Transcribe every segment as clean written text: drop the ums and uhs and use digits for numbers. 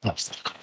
Abstract.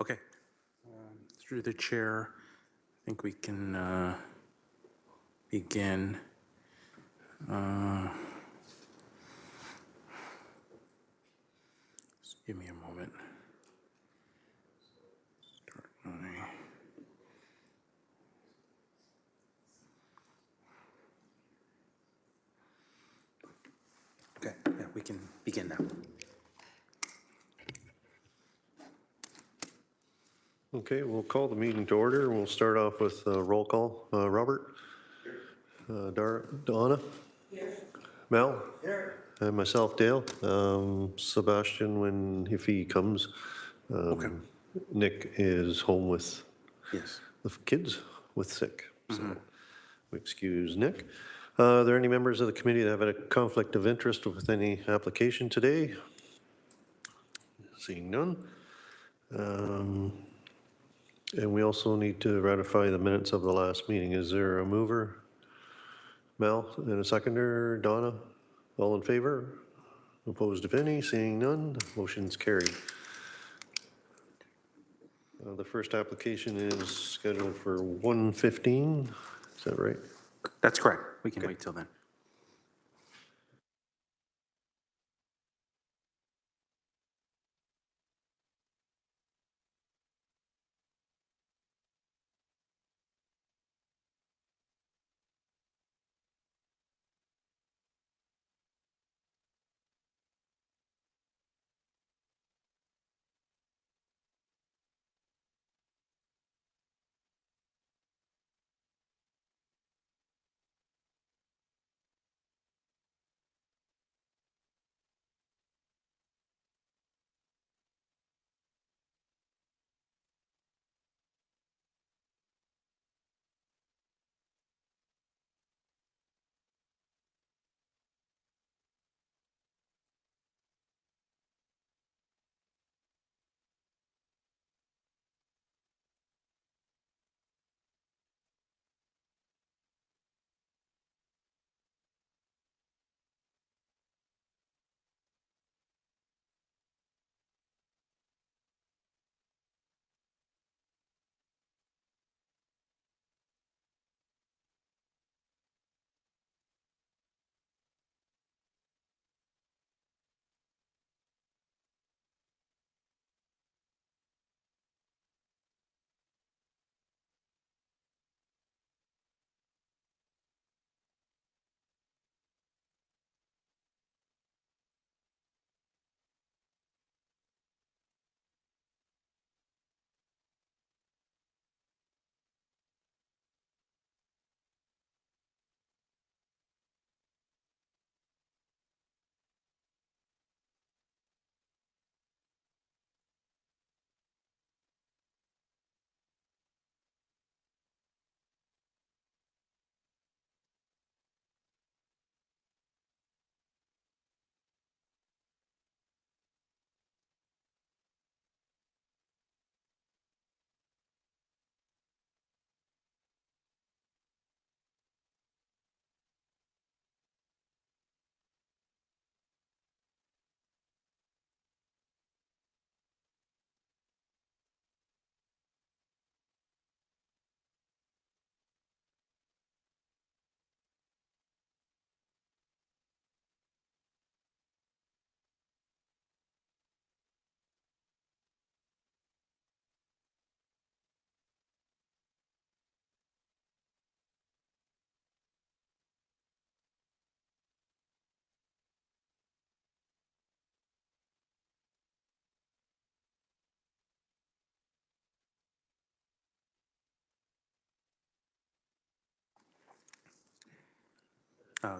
Okay. Through the chair, I think we can begin. Just give me a moment. Start my- Okay, yeah, we can begin now. Okay, we'll call the meeting to order. We'll start off with a roll call. Robert? Donna? Here. Mel? Here. And myself, Dale. Sebastian, if he comes. Okay. Nick is home with Yes. the kids with sick, so we excuse Nick. Are there any members of the committee that have a conflict of interest with any application today? Seeing none. And we also need to ratify the minutes of the last meeting. Is there a mover? Mel, and a seconder, Donna? All in favor? Opposed, if any? Seeing none, motion's carried. The first application is scheduled for 1:15. Is that right? That's correct. We can wait till then.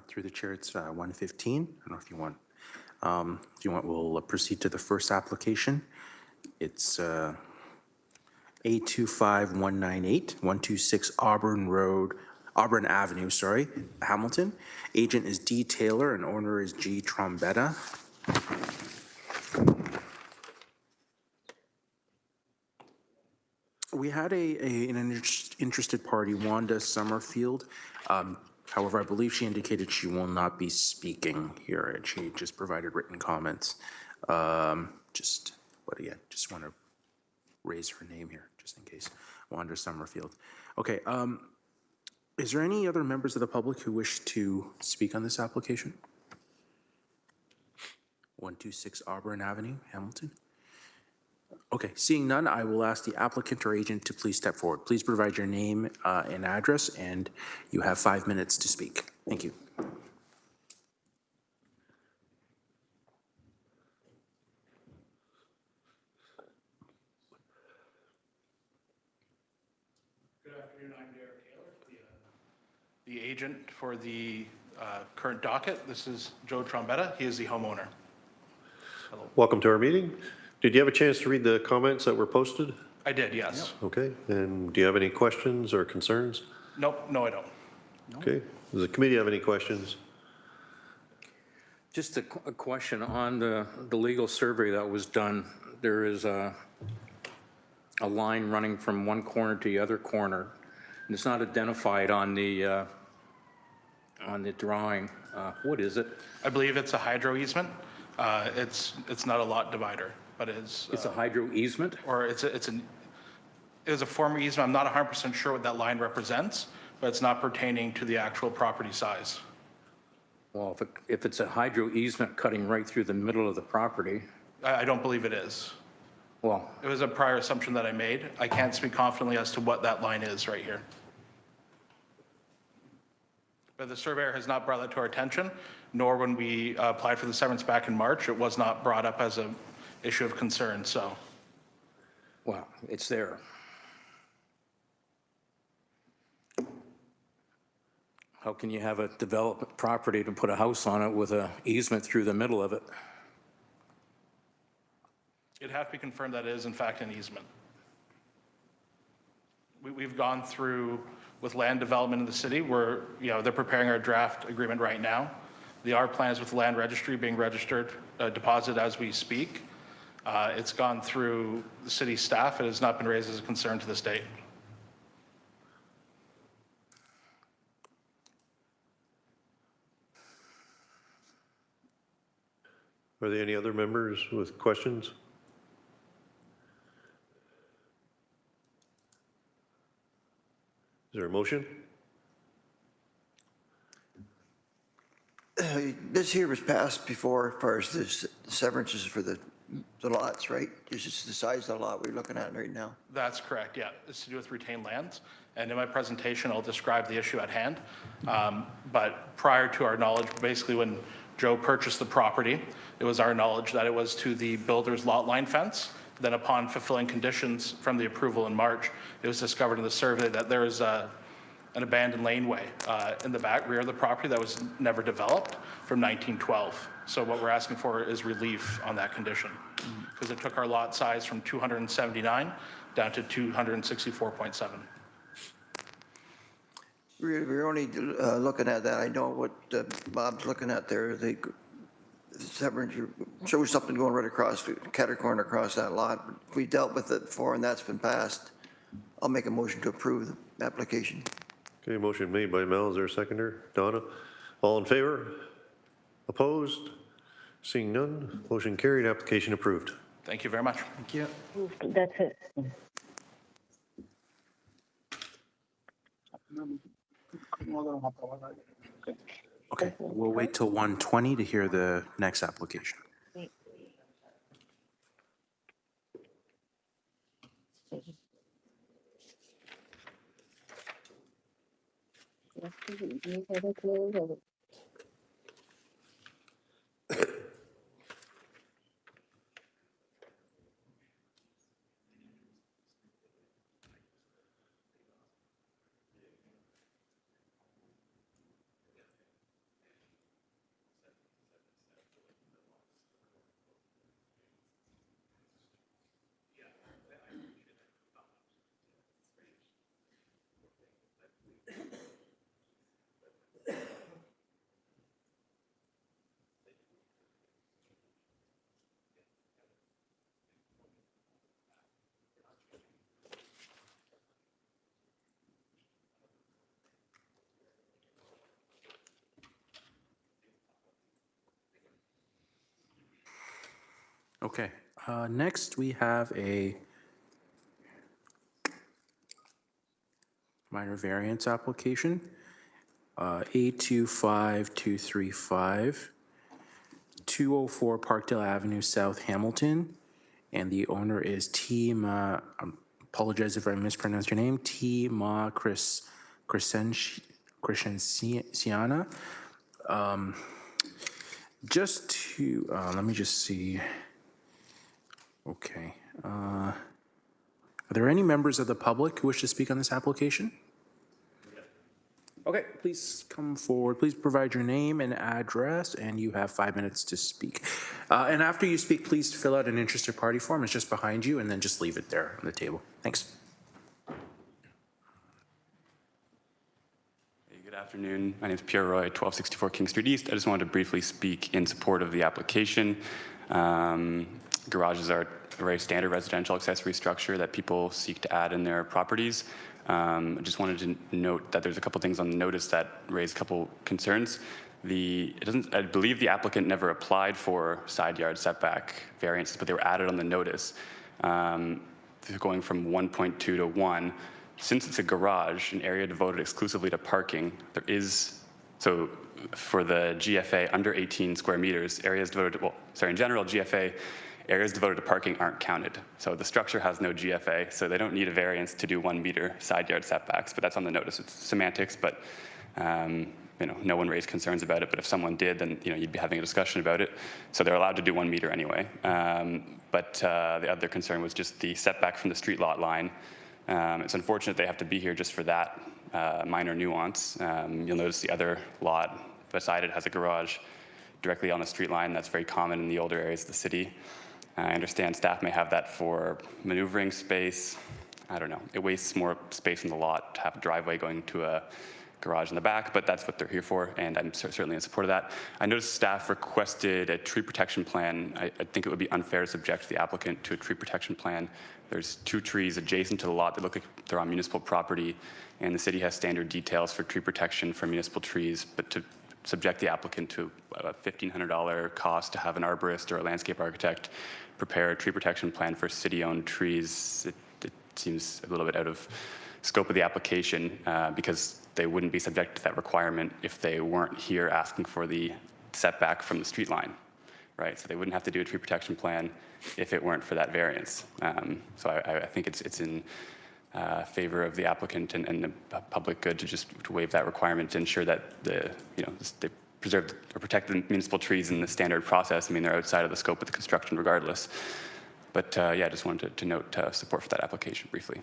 Through the chair, it's 1:15. I don't know if you want. If you want, we'll proceed to the first application. It's A25198, 126 Auburn Road, Auburn Avenue, sorry, Hamilton. Agent is D. Taylor and owner is G. Trombetta. We had an interested party, Wanda Summerfield. However, I believe she indicated she will not be speaking here, and she just provided written comments. Just want to raise her name here, just in case. Wanda Summerfield. Okay, is there any other members of the public who wish to speak on this application? 126 Auburn Avenue, Hamilton. Okay, seeing none, I will ask the applicant or agent to please step forward. Please provide your name and address, and you have 5 minutes to speak. Thank you. Good afternoon, I'm Derek Taylor, the agent for the current docket. This is Joe Trombetta, he is the homeowner. Welcome to our meeting. Did you have a chance to read the comments that were posted? I did, yes. Okay, and do you have any questions or concerns? Nope, no, I don't. Okay, does the committee have any questions? Just a question on the legal survey that was done. There is a line running from one corner to the other corner, and it's not identified on the drawing. What is it? I believe it's a hydro easement. It's not a lot divider, but it's It's a hydro easement? or it is a former easement. I'm not 100% sure what that line represents, but it's not pertaining to the actual property size. Well, if it's a hydro easement cutting right through the middle of the property, I don't believe it is. well, It was a prior assumption that I made. I can't speak confidently as to what that line is right here. But the surveyor has not brought that to our attention, nor when we applied for the severance back in March, it was not brought up as an issue of concern, so. well, it's there. How can you have a development property to put a house on it with a easement through the middle of it? It'd have to be confirmed that it is in fact an easement. We've gone through with land development in the city, where, they're preparing our draft agreement right now. The R plan is with the land registry being registered, deposited as we speak. It's gone through the city staff. It has not been raised as a concern to this date. Are there any other members with questions? Is there a motion? This here was passed before, as far as the severances for the lots, right? This is the size of the lot we're looking at right now. That's correct, yeah. It's to do with retained lands. And in my presentation, I'll describe the issue at hand. But prior to our knowledge, basically when Joe purchased the property, it was our knowledge that it was to the builder's lot line fence. Then upon fulfilling conditions from the approval in March, it was discovered in the survey that there is an abandoned laneway in the back rear of the property that was never developed from 1912. So what we're asking for is relief on that condition, because it took our lot size from 279 down to 264.7. We're only looking at that. I know what Bob's looking at there. The severance shows something going right across, catty-corner across that lot. If we dealt with it before and that's been passed, I'll make a motion to approve the application. Okay, motion made by Mel. Is there a seconder? Donna? All in favor? Opposed? Seeing none, motion carried, application approved. Thank you very much. Thank you. That's it. Okay, we'll wait till 1:20 to hear the next application. Okay, next we have a minor variance application, A25235, 204 Parkdale Avenue, South Hamilton, and the owner is apologize if I mispronounced your name, T. Ma Crescenciana. Just to, let me just see. Okay. Are there any members of the public who wish to speak on this application? Okay, please come forward. Please provide your name and address, and you have 5 minutes to speak. And after you speak, please fill out an interested party form. It's just behind you, and then just leave it there on the table. Thanks. Hey, good afternoon. My name is Pierre Roy, 1264 King Street East. I just wanted to briefly speak in support of the application. Garages are a very standard residential accessory structure that people seek to add in their properties. I just wanted to note that there's a couple things on the notice that raise a couple concerns. I believe the applicant never applied for side yard setback variances, but they were added on the notice. Going from 1.2 to 1, since it's a garage, an area devoted exclusively to parking, there is, so for the GFA under 18 square meters, areas devoted to, in general, GFA, areas devoted to parking aren't counted. So the structure has no GFA, so they don't need a variance to do 1 meter side yard setbacks, but that's on the notice. It's semantics, but no one raised concerns about it, but if someone did, then you'd be having a discussion about it. So they're allowed to do 1 meter anyway. But the other concern was just the setback from the street lot line. It's unfortunate they have to be here just for that minor nuance. You'll notice the other lot beside it has a garage directly on the street line. That's very common in the older areas of the city. I understand staff may have that for maneuvering space. I don't know. It wastes more space in the lot to have a driveway going to a garage in the back, but that's what they're here for, and I'm certainly in support of that. I noticed staff requested a tree protection plan. I think it would be unfair to subject the applicant to a tree protection plan. There's 2 trees adjacent to the lot that look like they're on municipal property, and the city has standard details for tree protection for municipal trees, but to subject the applicant to a $1,500 cost to have an arborist or a landscape architect prepare a tree protection plan for city-owned trees, it seems a little bit out of scope of the application because they wouldn't be subject to that requirement if they weren't here asking for the setback from the street line, right? So they wouldn't have to do a tree protection plan if it weren't for that variance. So I think it's in favor of the applicant and the public good to waive that requirement to ensure that they preserve or protect the municipal trees in the standard process. I mean, they're outside of the scope of the construction regardless. But yeah, I just wanted to note support for that application briefly.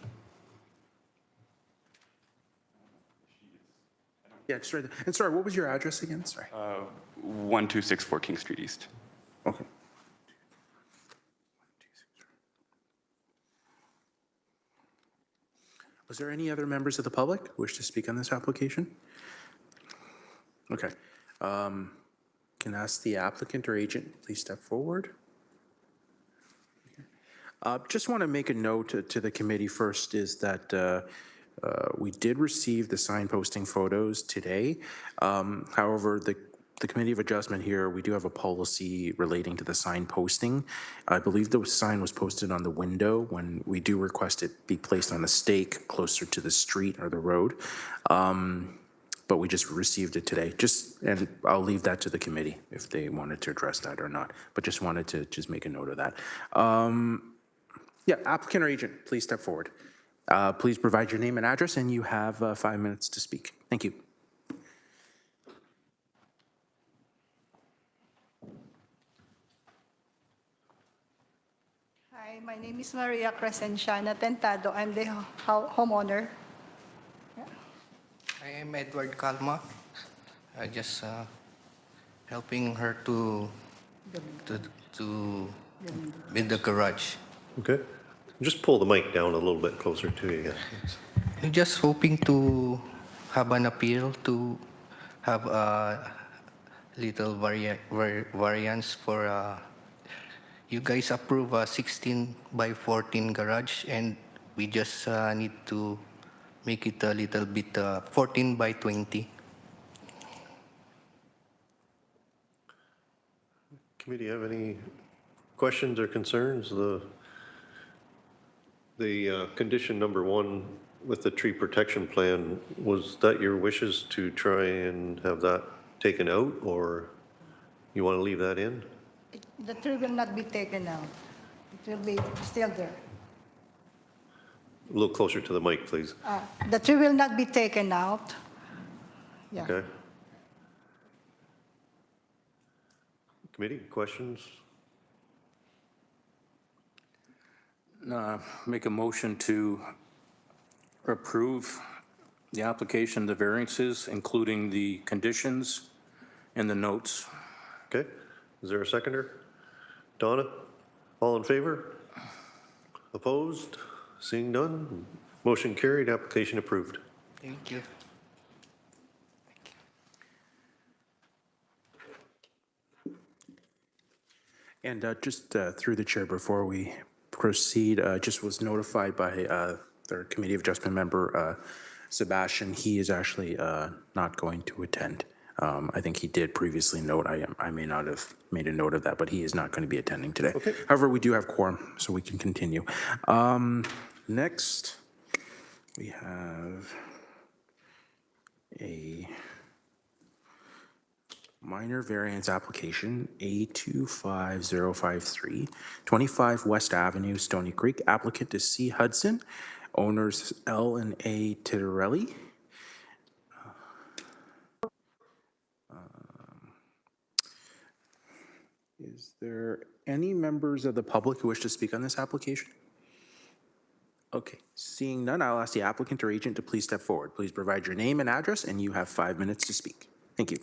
Yeah, just right there. And sorry, what was your address again? Sorry. 1264 King Street East. Okay. Was there any other members of the public who wish to speak on this application? Okay. Can I ask the applicant or agent please step forward? Just want to make a note to the committee first is that we did receive the sign posting photos today. However, the Committee of Adjustment here, we do have a policy relating to the sign posting. I believe the sign was posted on the window when we do request it be placed on a stake closer to the street or the road. But we just received it today. And I'll leave that to the committee if they wanted to address that or not. But just wanted to just make a note of that. Yeah, applicant or agent, please step forward. Please provide your name and address, and you have 5 minutes to speak. Thank you. Hi, my name is Maria Crescenciana Tentado. I'm the homeowner. I am Edward Calma. I just helping her to build the garage. Okay. Just pull the mic down a little bit closer to you. I'm just hoping to have an appeal to have a little variance for you guys approve a 16 by 14 garage, and we just need to make it a little bit 14 by 20. Committee, have any questions or concerns? The condition number 1 with the tree protection plan, was that your wishes to try and have that taken out, or you want to leave that in? The tree will not be taken out. It will be still there. A little closer to the mic, please. The tree will not be taken out. Yeah. Okay. Committee, questions? Make a motion to approve the application, the variances, including the conditions and the notes. Okay, is there a seconder? Donna, all in favor? Opposed? Seeing none? Motion carried, application approved. Thank you. And just through the chair, before we proceed, just was notified by their Committee of Adjustment member, Sebastian, he is actually not going to attend. I think he did previously note, I may not have made a note of that, but he is not going to be attending today. Okay. However, we do have quorum, so we can continue. Next, we have a minor variance application, A25053, 25 West Avenue, Stony Creek. Applicant is C. Hudson, owners L and A Tittarelli. Is there any members of the public who wish to speak on this application? Okay, seeing none, I'll ask the applicant or agent to please step forward. Please provide your name and address, and you have 5 minutes to speak. Thank you.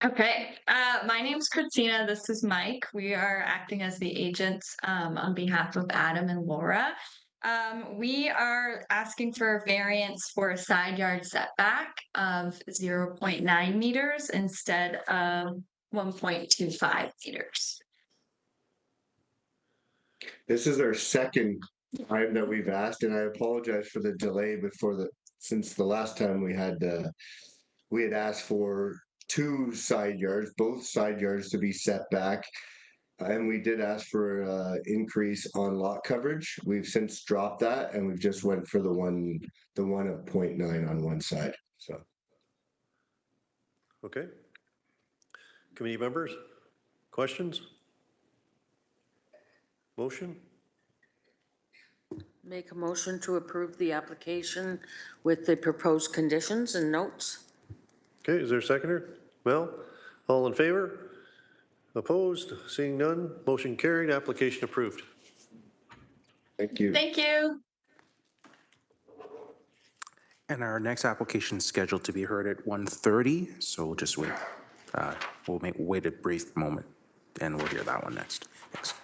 Okay, my name's Christina. This is Mike. We are acting as the agents on behalf of Adam and Laura. We are asking for a variance for a side yard setback of 0.9 meters instead of 1.25 meters. This is our second time that we've asked, and I apologize for the delay since the last time we had asked for 2 side yards, both side yards to be set back. And we did ask for increase on lot coverage. We've since dropped that, and we've just went for the one of 0.9 on one side, so. Okay. Committee members, questions? Motion? Make a motion to approve the application with the proposed conditions and notes. Okay, is there a seconder? Mel, all in favor? Opposed? Seeing none? Motion carried, application approved. Thank you. Thank you. And our next application is scheduled to be heard at 1:30, so we'll just wait. We'll wait a brief moment, and we'll hear that one next. Thanks.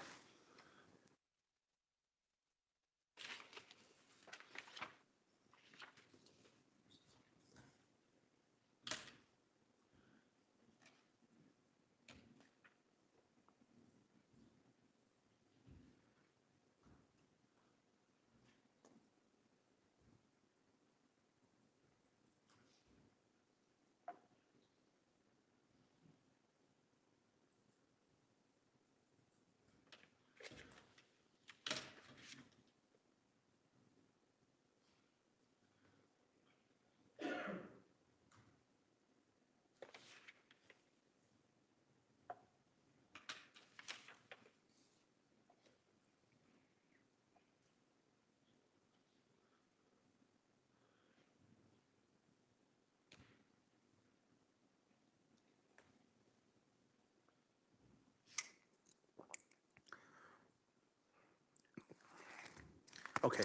Okay,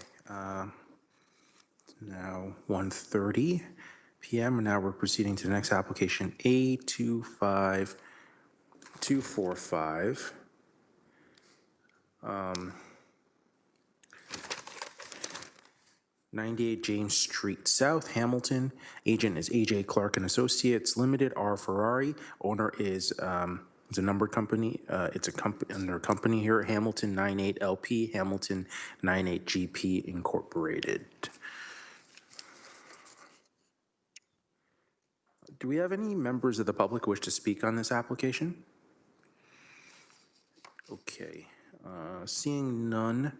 now 1:30 p.m. Now we're proceeding to the next application, A25245. 98 James Street South, Hamilton. Agent is AJ Clark and Associates Limited, R Ferrari. Owner is it's a numbered company. It's a under company here, Hamilton 98 LP, Hamilton 98 GP Incorporated. Do we have any members of the public who wish to speak on this application? Okay, seeing none,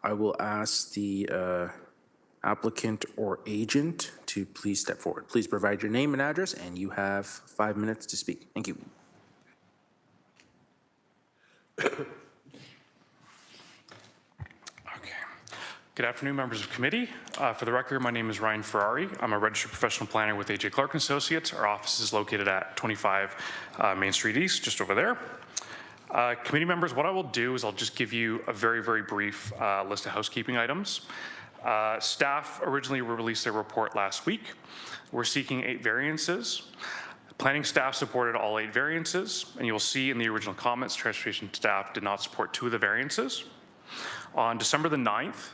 I will ask the applicant or agent to please step forward. Please provide your name and address, and you have 5 minutes to speak. Thank you. Okay. Good afternoon, members of committee. For the record, my name is Ryan Ferrari. I'm a registered professional planner with AJ Clark & Associates. Our office is located at 25 Main Street East, just over there. Committee members, what I will do is I'll just give you a very, very brief list of housekeeping items. Staff originally released their report last week. We're seeking 8 variances. Planning staff supported all 8 variances, and you'll see in the original comments, transportation staff did not support 2 of the variances. On December the 9th,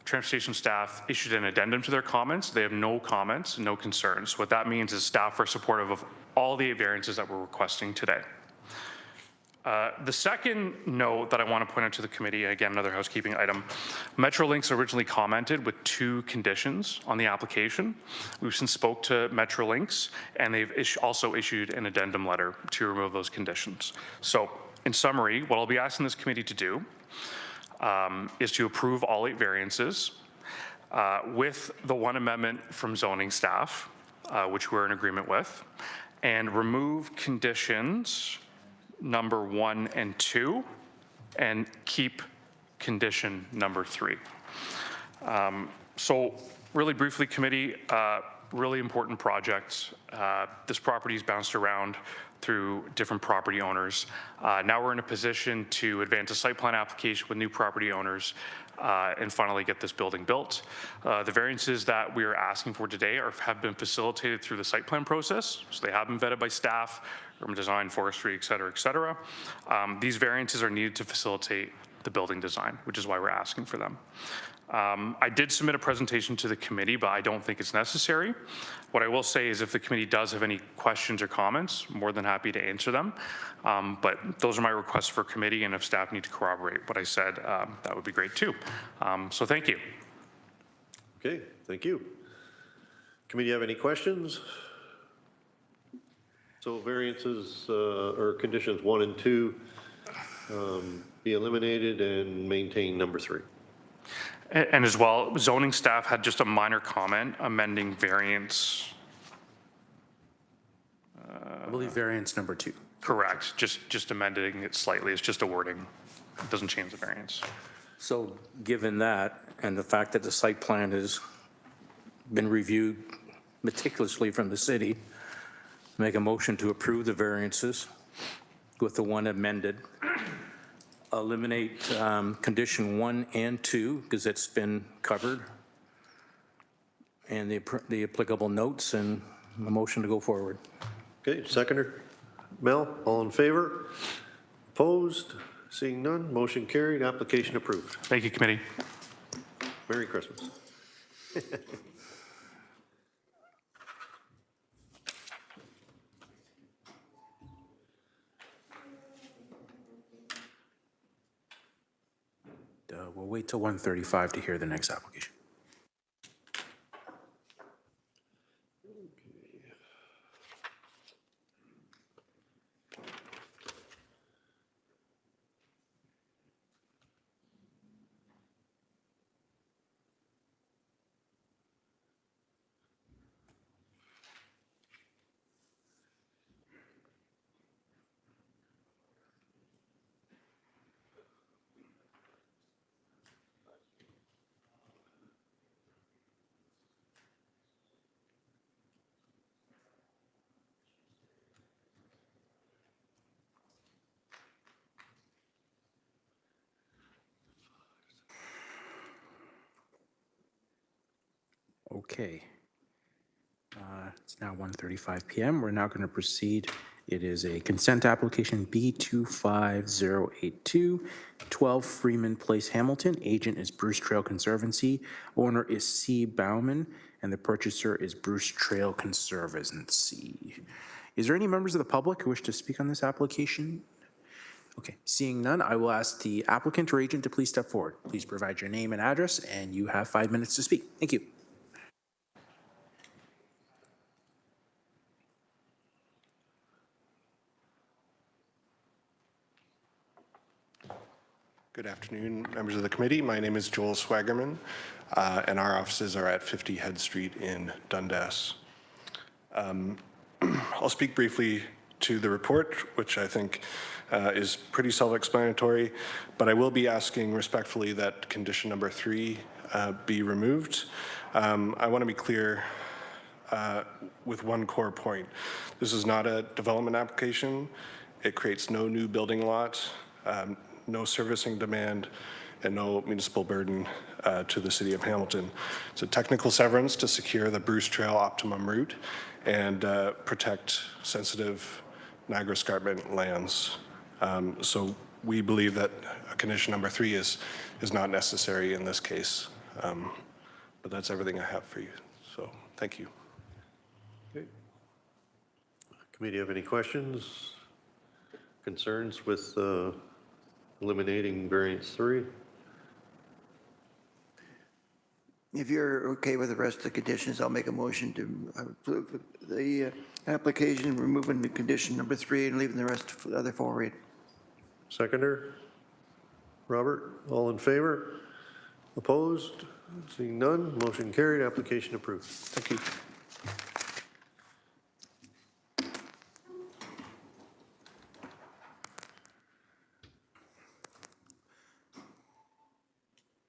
transportation staff issued an addendum to their comments. They have no comments, no concerns. What that means is staff are supportive of all the 8 variances that we're requesting today. The second note that I want to point out to the committee, again, another housekeeping item, Metrolinx originally commented with 2 conditions on the application. We've since spoke to Metrolinx, and they've also issued an addendum letter to remove those conditions. So in summary, what I'll be asking this committee to do is to approve all 8 variances with the 1 amendment from zoning staff, which we're in agreement with, and remove conditions number 1 and 2, and keep condition number 3. So really briefly, committee, really important project. This property's bounced around through different property owners. Now we're in a position to advance a site plan application with new property owners and finally get this building built. The variances that we are asking for today have been facilitated through the site plan process. So they have been vetted by staff, urban design, forestry, et cetera, et cetera. These variances are needed to facilitate the building design, which is why we're asking for them. I did submit a presentation to the committee, but I don't think it's necessary. What I will say is if the committee does have any questions or comments, I'm more than happy to answer them. But those are my requests for committee, and if staff need to corroborate what I said, that would be great too. So thank you. Okay, thank you. Committee have any questions? So variances or conditions 1 and 2 be eliminated and maintain number 3. And as well, zoning staff had just a minor comment amending variance. I believe variance number 2. Correct, just amending it slightly. It's just a wording. It doesn't change the variance. So given that, and the fact that the site plan has been reviewed meticulously from the city, make a motion to approve the variances with the 1 amended. Eliminate condition 1 and 2, because it's been covered, and the applicable notes, and a motion to go forward. Okay, seconder. Mel, all in favor? Opposed? Seeing none, motion carried, application approved. Thank you, committee. Merry Christmas. We'll wait till 1:35 to hear the next application. Okay. It's now 1:35 p.m. We're now going to proceed. It is a consent application B25082, 12 Freeman Place, Hamilton. Agent is Bruce Trail Conservancy. Owner is C. Bauman, and the purchaser is Bruce Trail Conservancy. Is there any members of the public who wish to speak on this application? Okay, seeing none, I will ask the applicant or agent to please step forward. Please provide your name and address, and you have 5 minutes to speak. Thank you. Good afternoon, members of the committee. My name is Joel Swagerman, and our offices are at 50 Head Street in Dundas. I'll speak briefly to the report, which I think is pretty self-explanatory, but I will be asking respectfully that condition number 3 be removed. I want to be clear with one core point. This is not a development application. It creates no new building lot, no servicing demand, and no municipal burden to the city of Hamilton. It's a technical severance to secure the Bruce Trail optimum route and protect sensitive Niagara Escarpment lands. So we believe that condition number 3 is not necessary in this case. But that's everything I have for you. So thank you. Okay. Committee have any questions, concerns with eliminating variance 3? If you're okay with the rest of the conditions, I'll make a motion to approve the application, removing the condition number 3 and leaving the rest of the other 4 in. Seconder? Robert, all in favor? Opposed? Seeing none, motion carried, application approved. Thank you.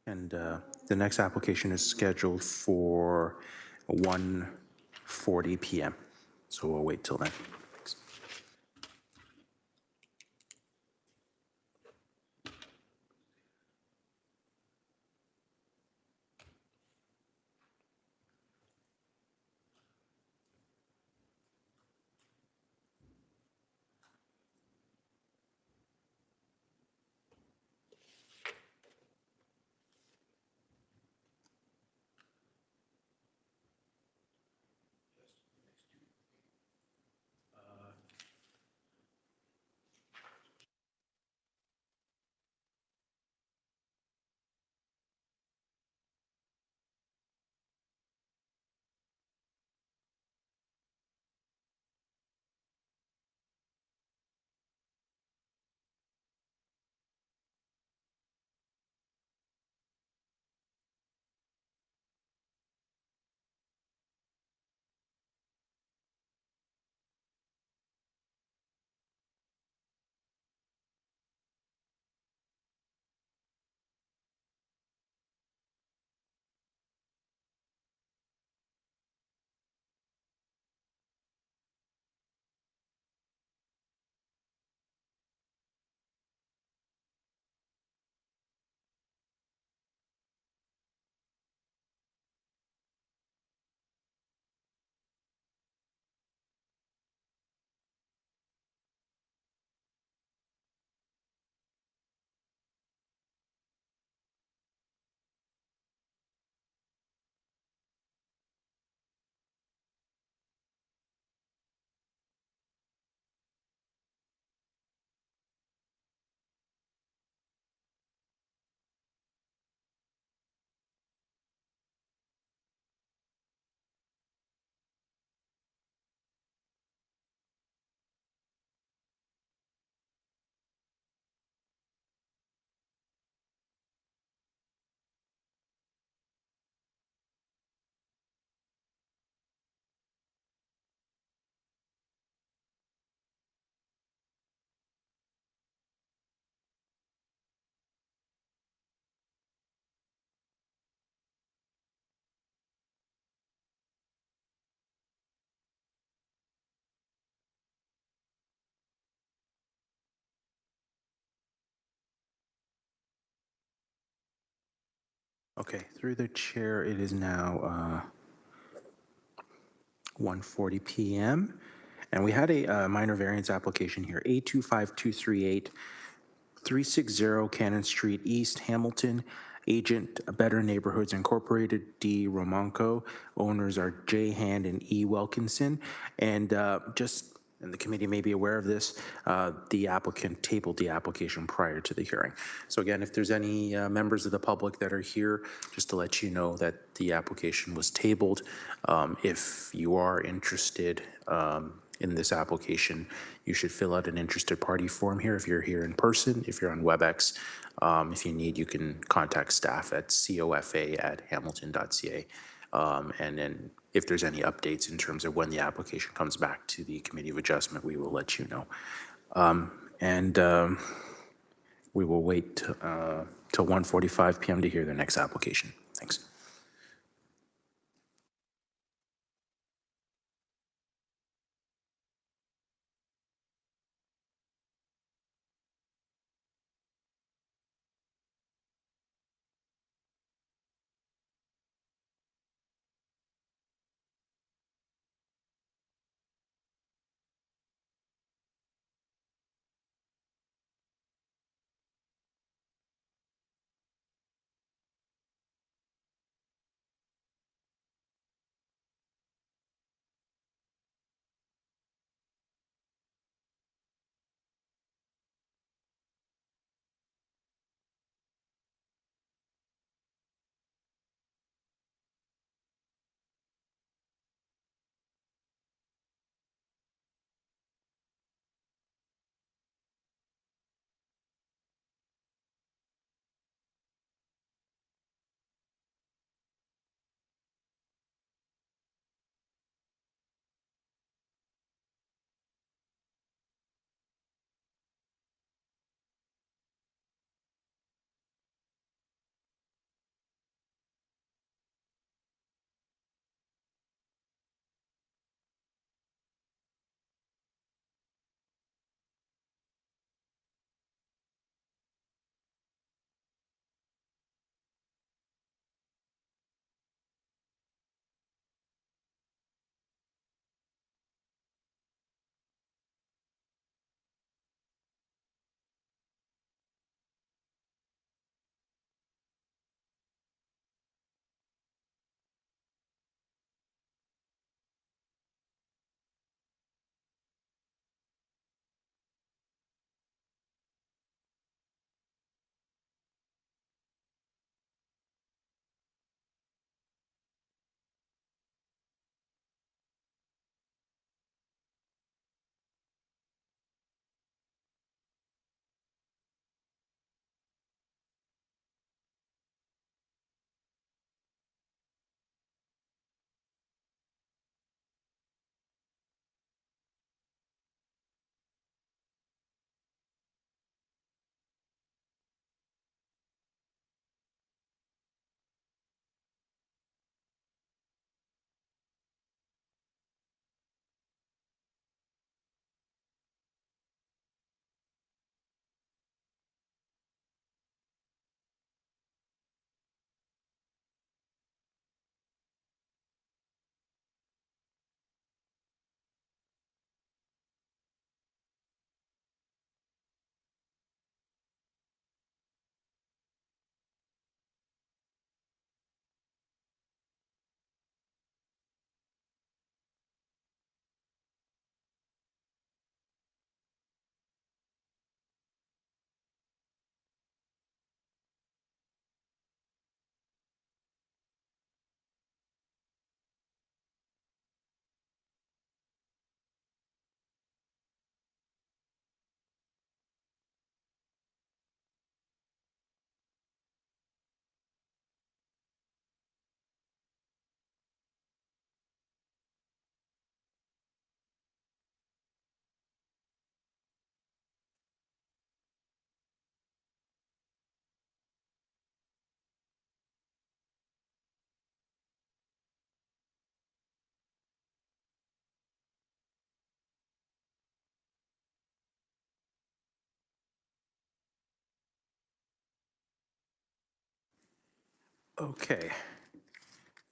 And the next application is scheduled for 1:40 p.m. So we'll wait till then. Thanks. Okay, through the chair, it is now 1:40 p.m. And we had a minor variance application here, A25238, 360 Cannon Street East, Hamilton. Agent, Better Neighborhoods Incorporated, D. Romanco. Owners are J. Hand and E. Wilkinson. And and the committee may be aware of this, the applicant tabled the application prior to the hearing. So again, if there's any members of the public that are here, just to let you know that the application was tabled. If you are interested in this application. You should fill out an interested party form here if you're here in person. If you're on WebEx, if you need, you can contact staff at cofa@hamilton.ca. And then if there's any updates in terms of when the application comes back to the Committee of Adjustment, we will let you know. We will wait till 1:45 p.m. to hear the next application. Thanks. Okay.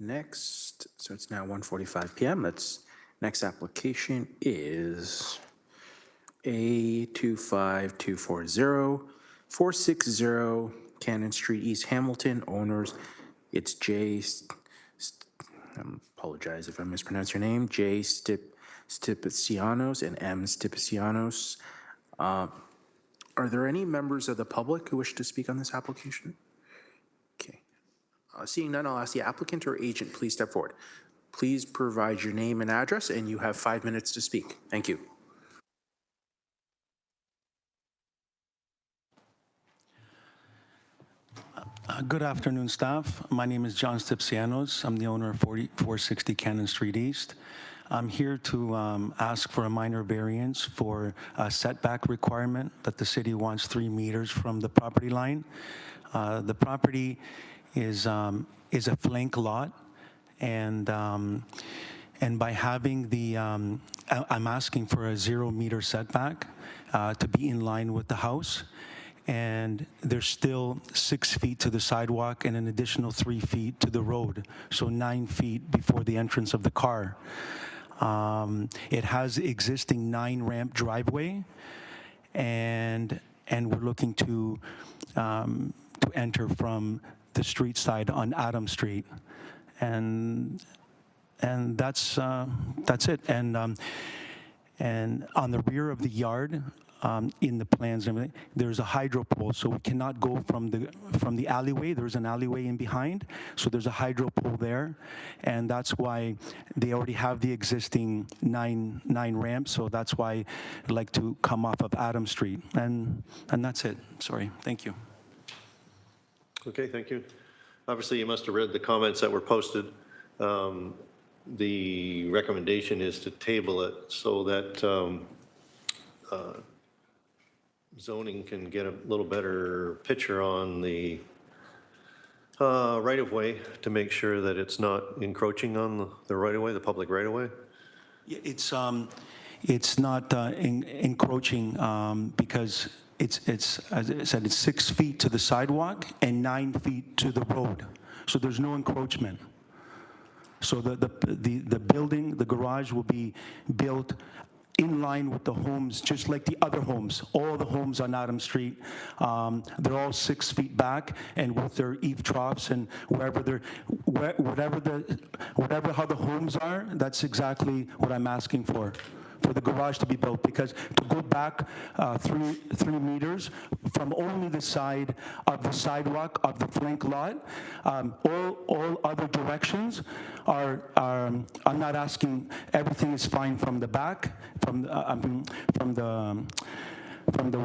Next, so it's now 1:45 p.m. Next application is A25240, 460 Cannon Street, East Hamilton. Owners, it's apologize if I mispronounce your name, J. Stipicianos and M. Stipicianos. Are there any members of the public who wish to speak on this application? Okay. Seeing none, I'll ask the applicant or agent, please step forward. Please provide your name and address, and you have 5 minutes to speak. Thank you. Good afternoon, staff. My name is John Stipsianos. I'm the owner of 4460 Cannon Street East. I'm here to ask for a minor variance for a setback requirement that the city wants 3 meters from the property line. The property is a flank lot, and by having the, I'm asking for a 0 meter setback to be in line with the house. And there's still 6 feet to the sidewalk and an additional 3 feet to the road, so 9 feet before the entrance of the car. It has existing 9-ramp driveway, and we're looking to enter from the street side on Adam Street, and that's it. And on the rear of the yard, in the plans and everything, there's a hydro pole, so we cannot go from the alleyway. There's an alleyway in behind, so there's a hydro pole there, and that's why they already have the existing nine ramps. So that's why I'd like to come off of Adam Street, and that's it. Sorry, thank you. Okay, thank you. Obviously, you must have read the comments that were posted. The recommendation is to table it so that zoning can get a little better picture on the right-of-way to make sure that it's not encroaching on the right-of-way, the public right-of-way. Yeah, it's not encroaching because it's, as I said, it's 6 feet to the sidewalk and 9 feet to the road. So there's no encroachment. So the building, the garage will be built in line with the homes, just like the other homes. All the homes on Adam Street, they're all 6 feet back, and with their eave troughs and whatever how the homes are, that's exactly what I'm asking for the garage to be built, because to go back 3 meters from only the side of the sidewalk of the flank lot, all other directions are I'm not asking. Everything is fine from the back, from the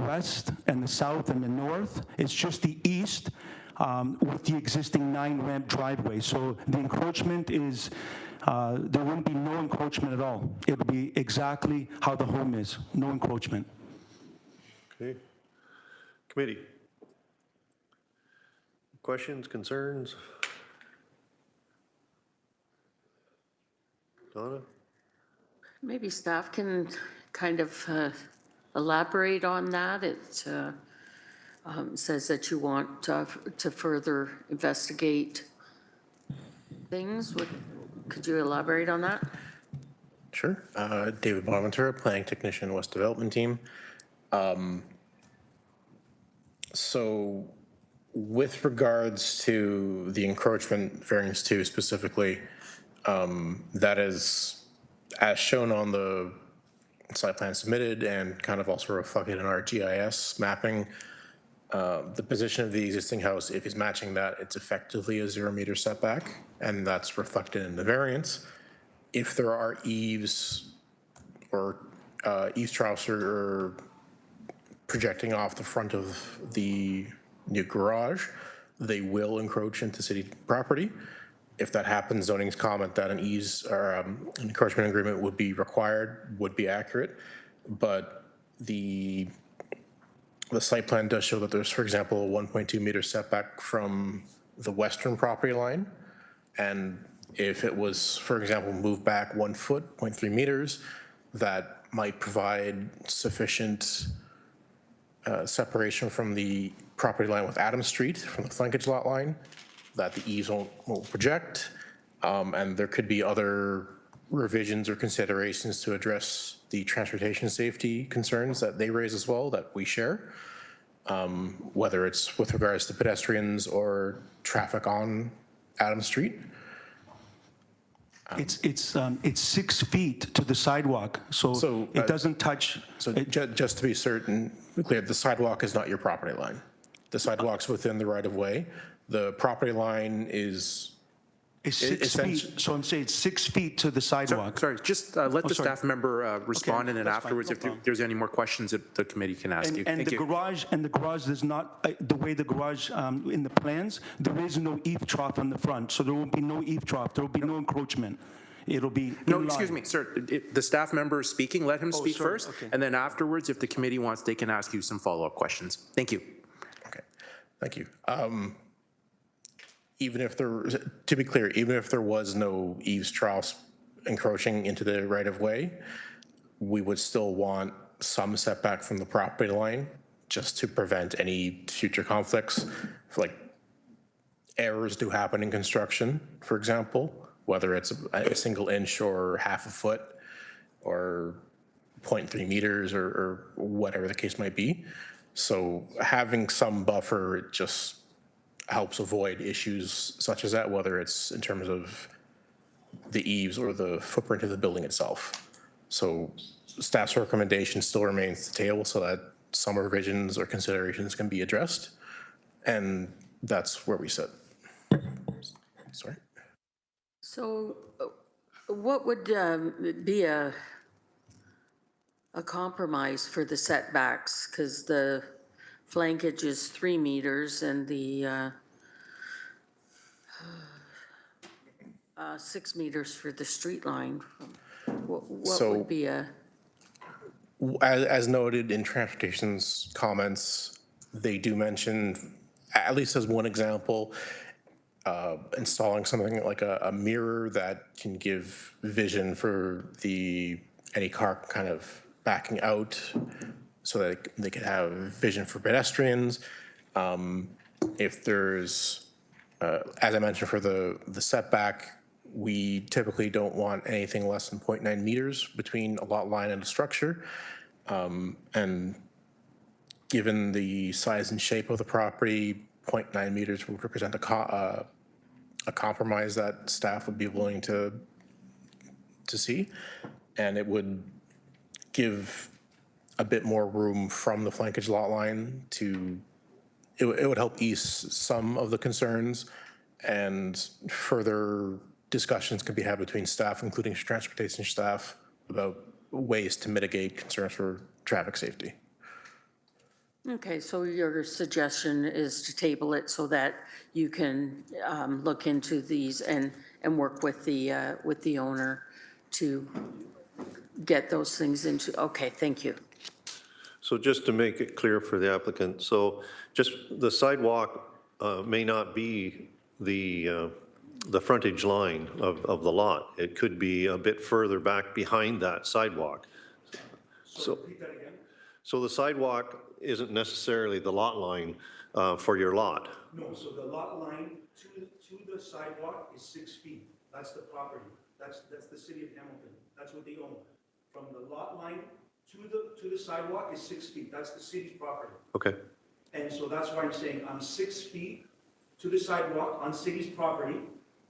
west and the south and the north. It's just the east with the existing 9-ramp driveway. So the encroachment is. There wouldn't be no encroachment at all. It would be exactly how the home is, no encroachment. Okay. Committee. Questions, concerns? Donna? Maybe staff can kind of elaborate on that. It says that you want to further investigate things. Could you elaborate on that? Sure. David Bonaventura, Planning Technician, West Development Team. So with regards to the encroachment variance 2 specifically, that is as shown on the site plan submitted and kind of also reflected in our GIS mapping. The position of the existing house, if it's matching that, it's effectively a 0 meter setback, and that's reflected in the variance. If there are eaves or eaves troughs or projecting off the front of the new garage, they will encroach into city property. If that happens, zoning's comment that an eaves or an encroachment agreement would be required would be accurate, but the site plan does show that there's, for example, a 1.2 meter setback from the western property line. And if it was, for example, moved back 1 foot, 0.3 meters, that might provide sufficient separation from the property line with Adam Street, from the flankage lot line, that the eaves won't project. And there could be other revisions or considerations to address the transportation safety concerns that they raise as well, that we share, whether it's with regards to pedestrians or traffic on Adam Street. It's 6 feet to the sidewalk, so it doesn't touch. So just to be certain, clear, the sidewalk is not your property line. The sidewalk's within the right of way. The property line is It's 6 feet, so I'm saying it's 6 feet to the sidewalk. Sorry, just let the sorry. staff member respond, and then that's fine, afterwards, no if problem. there's any more questions that the committee can ask you. And Thank the you. garage does not, the way the garage, in the plans, there is no eave trough on the front, so there will be no eave trough, there will be no encroachment. It'll be No, in excuse line. me, sir. The staff member is speaking. Let him speak sorry, first, okay. and then afterwards, if the committee wants, they can ask you some follow-up questions. Thank you. Okay, thank you. Even if there, to be clear, even if there was no eaves troughs encroaching into the right-of-way, we would still want some setback from the property line just to prevent any future conflicts. Like, errors do happen in construction, for example, whether it's a single inch or half a foot or 0.3 meters or whatever the case might be. So having some buffer just helps avoid issues such as that, whether it's in terms of the eaves or the footprint of the building itself. So staff's recommendation still remains the table so that some revisions or considerations can be addressed. And that's where we sit. Sorry. So what would be a compromise for the setbacks? Because the flankage is 3 meters and the 6 meters for the street line. What So- would be a, As noted in transportation's comments, they do mention, at least as one example, installing something like a mirror that can give vision for any car kind of backing out so that they could have vision for pedestrians. If there's, as I mentioned, for the setback, we typically don't want anything less than 0.9 meters between a lot line and a structure. And given the size and shape of the property, 0.9 meters would represent a compromise that staff would be willing to see. And it would give a bit more room from the flankage lot line it would help ease some of the concerns, and further discussions can be had between staff, including transportation staff, about ways to mitigate concerns for traffic safety. okay, so your suggestion is to table it so that you can look into these and work with the owner to get those things into, okay, thank you. So just to make it clear for the applicant, so just the sidewalk may not be the frontage line of the lot. It could be a bit further back behind that sidewalk. So the sidewalk isn't necessarily the lot line for your lot. No, so the lot line to the sidewalk is 6 feet. That's the property. That's the city of Hamilton. That's what they own. From the lot line to the sidewalk is 6 feet. That's the city's property. Okay, And so that's why I'm saying I'm 6 feet to the sidewalk on city's property,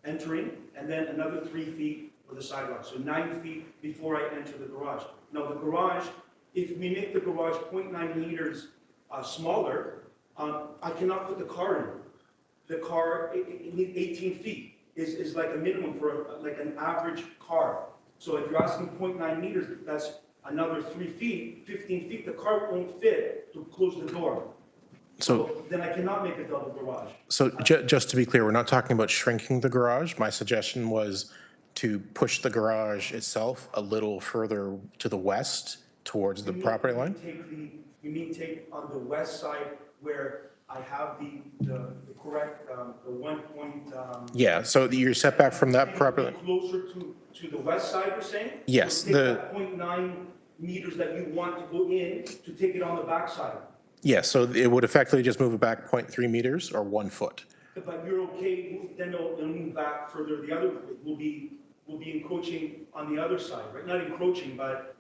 entering, and then another 3 feet for the sidewalk. So 9 feet before I enter the garage. Now, the garage, if we make the garage 0.9 meters smaller, I cannot put the car in. The car, it needs 18 feet is like a minimum for like an average car. So if you're asking 0.9 meters, that's another 3 feet, 15 feet. The car won't fit to close the door. So then I cannot make a double garage. So just to be clear, we're not talking about shrinking the garage. My suggestion was to push the garage itself a little further to the west towards the property line. You mean take on the west side where I have the correct, the 1 point. Yeah, so you're set back from that property. Closer to the west side, you're saying? Yes, So take that 0.9 meters that you want to go in to take it on the back side. Yeah, so it would effectively just move it back 0.3 meters or 1 foot. But you're okay, then it'll move back further, the other, will be encroaching on the other side, right? Not encroaching, but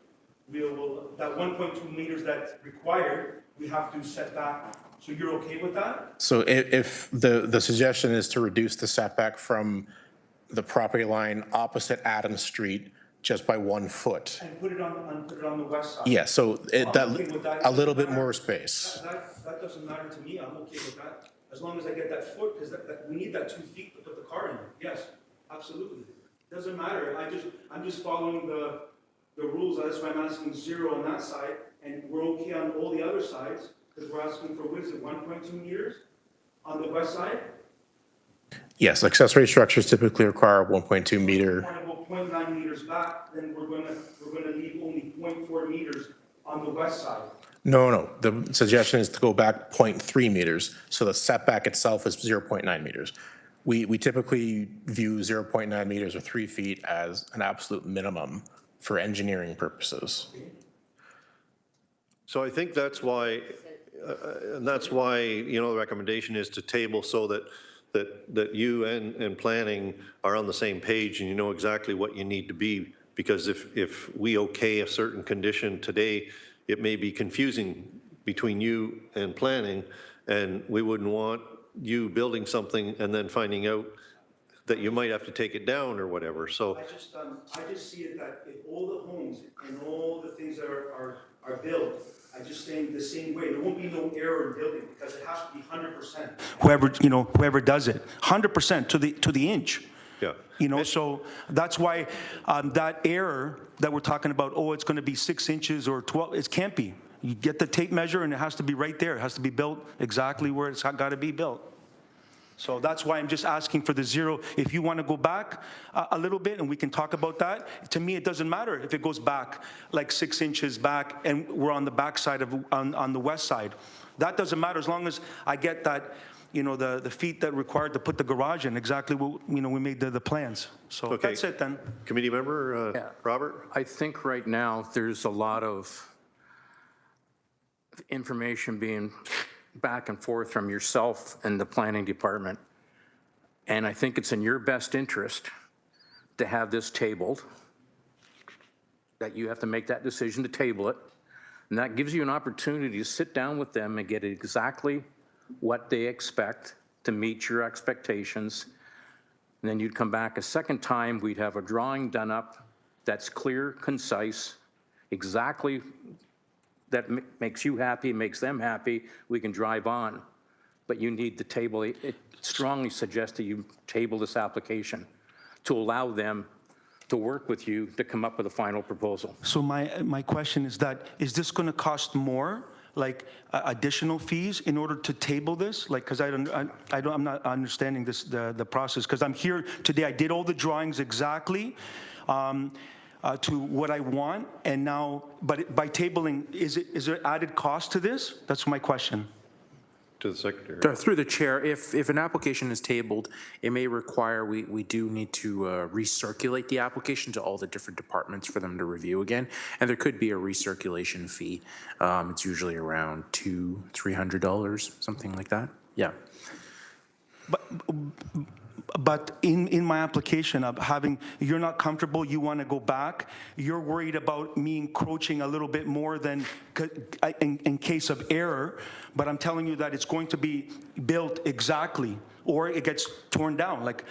that 1.2 meters that's required, we have to set back. So you're okay with that? So if the suggestion is to reduce the setback from the property line opposite Adams Street just by 1 foot. And put it on the west side? Yeah, so I'm okay with that. a little bit more space. That doesn't matter to me, I'm okay with that. As long as I get that foot, because we need that 2 feet to put the car in, yes. Absolutely. Doesn't matter. I'm just following the rules. That's why I'm asking 0 on that side, and we're okay on all the other sides, because we're asking for, what is it, 1.2 meters on the west side? Yes, accessory structures typically require 1.2 meter. Want to go 0.9 meters back, then we're gonna leave only 0.4 meters on the west side. No. The suggestion is to go back 0.3 meters. So the setback itself is 0.9 meters. We typically view 0.9 meters or 3 feet as an absolute minimum for engineering purposes. So I think that's why, the recommendation is to table so that you and planning are on the same page and you know exactly what you need to be. Because if we okay a certain condition today, it may be confusing between you and planning, and we wouldn't want you building something and then finding out that you might have to take it down or whatever, so. I just see it that if all the homes and all the things that are built, I just think the same way, there won't be no error in building, because it has to be 100%. Whoever does it, 100% to the inch. Yeah. So that's why that error that we're talking about, it's going to be 6 inches or 12, it can't be. You get the tape measure and it has to be right there. It has to be built exactly where it's got to be built. So that's why I'm just asking for the 0. If you want to go back a little bit and we can talk about that, to me, it doesn't matter if it goes back like 6 inches back and we're on the back side on the west side. That doesn't matter as long as I get that, the feet that required to put the garage in, exactly what, we made the plans. So Okay. that's it then. Committee member, Robert? I think right now there's a lot of information being back and forth from yourself and the planning department. And I think it's in your best interest to have this tabled, that you have to make that decision to table it. And that gives you an opportunity to sit down with them and get exactly what they expect to meet your expectations. And then you'd come back a second time, we'd have a drawing done up that's clear, concise, exactly that makes you happy, makes them happy, we can drive on. But you need to table, it strongly suggests that you table this application to allow them to work with you to come up with a final proposal. So my question is that, is this going to cost more, like additional fees in order to table this? Like, because I'm not understanding this, the process, because I'm here today, I did all the drawings exactly to what I want, and now, but by tabling, is there added cost to this? That's my question. To the secretary. Through the chair, if an application is tabled, it may require, we do need to recirculate the application to all the different departments for them to review again. And there could be a recirculation fee. It's usually around $200-300, something like that. Yeah. But in my application of having, you're not comfortable, you want to go back, you're worried about me encroaching a little bit more than in case of error, but I'm telling you that it's going to be built exactly, or it gets torn down, like,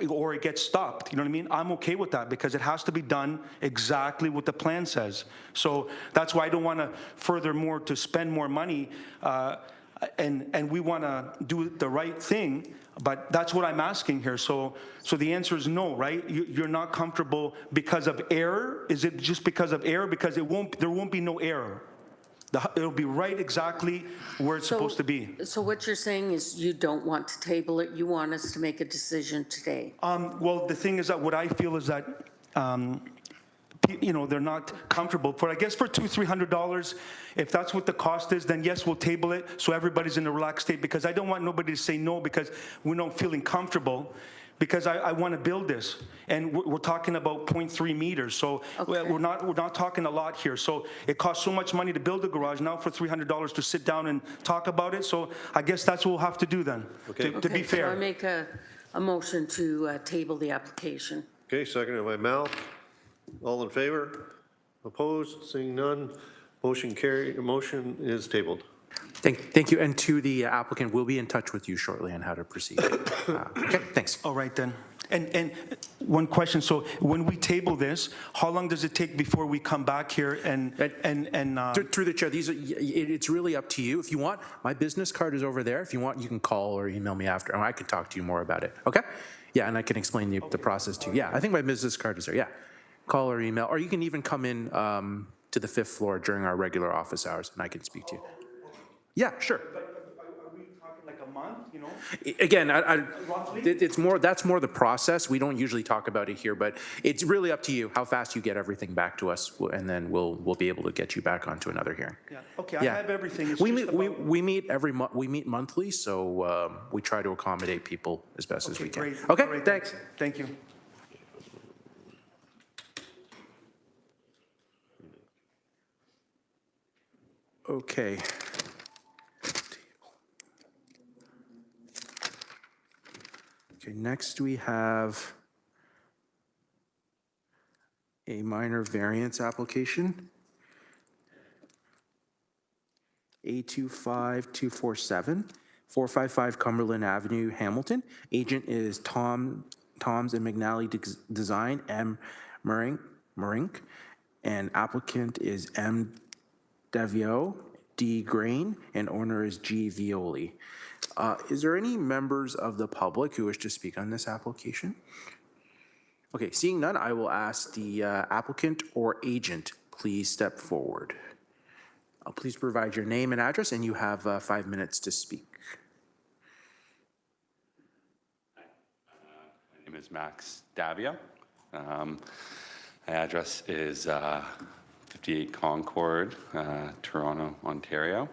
or it gets stopped, you know what I mean? I'm okay with that because it has to be done exactly what the plan says. So that's why I don't want to furthermore to spend more money, and we want to do the right thing. But that's what I'm asking here. So the answer is no, right? You're not comfortable because of error? Is it just because of error? Because there won't be no error. It'll be right exactly where it's supposed to be. So what you're saying is you don't want to table it, you want us to make a decision today? Well, the thing is that what I feel is that, they're not comfortable. I guess for $200-300, if that's what the cost is, then yes, we'll table it so everybody's in a relaxed state, because I don't want nobody to say no because we're not feeling comfortable, because I want to build this. And we're talking about 0.3 meters. So we're not talking a lot here. So it costs so much money to build a garage, now for $300 to sit down and talk about it. So I guess that's what we'll have to do then, to be fair. So I make a motion to table the application. Okay, seconded by Mal. All in favor? Opposed? Seeing none. Motion carried. Motion is tabled. Thank you. And to the applicant, we'll be in touch with you shortly on how to proceed. Okay, thanks. All right then. And one question, so when we table this, how long does it take before we come back here and Through the chair, it's really up to you. If you want, my business card is over there. If you want, you can call or email me after, and I can talk to you more about it. Okay? Yeah, and I can explain the process too. Yeah, I think my business card is there. Yeah. Call or email, or you can even come in to the 5th floor during our regular office hours, and I can speak to you. Yeah, sure. Are we talking like a month, you know? Again, Roughly? that's more the process. We don't usually talk about it here, but it's really up to you how fast you get everything back to us, and then we'll be able to get you back onto another hearing. Yeah, okay, I Yeah. have everything. It's We just meet, about- we meet every month, we meet monthly, so we try to accommodate people as best as Okay, we can. great. Okay, All right, thanks. Thank you. Okay. Okay, next we have a minor variance application. A25247, 455 Cumberland Avenue, Hamilton. Agent is Tom's and McNally Design, M. Marink, and applicant is M. Davio, D. Grain, and owner is G. Violi. Is there any members of the public who wish to speak on this application? Okay, seeing none, I will ask the applicant or agent, please step forward. Please provide your name and address, and you have 5 minutes to speak. My name is Max Davia. My address is 58 Concord, Toronto, Ontario.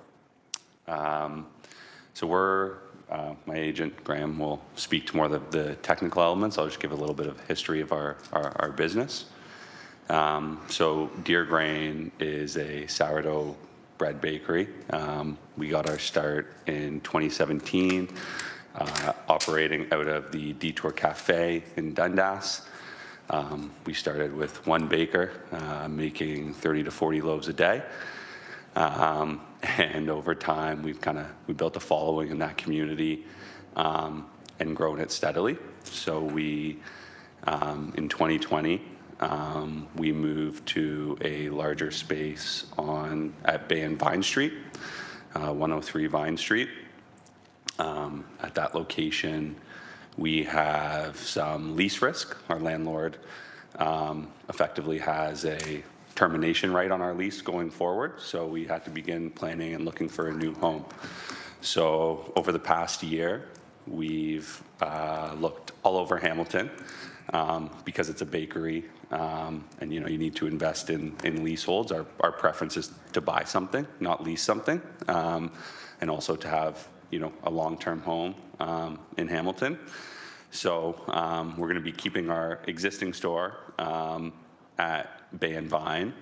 So my agent, Graham, will speak to more of the technical elements. I'll just give a little bit of history of our business. So Deer Grain is a sourdough bread bakery. We got our start in 2017, operating out of the Detour Cafe in Dundas. We started with one baker, making 30 to 40 loaves a day. And over time, we built a following in that community and grown it steadily. So we, in 2020, we moved to a larger space at Bay and Vine Street, 103 Vine Street. At that location, we have some lease risk. Our landlord effectively has a termination right on our lease going forward, so we had to begin planning and looking for a new home. So over the past year, we've looked all over Hamilton because it's a bakery, and you need to invest in leaseholds. Our preference is to buy something, not lease something, and also to have a long-term home in Hamilton. So we're going to be keeping our existing store at Bay and Vine,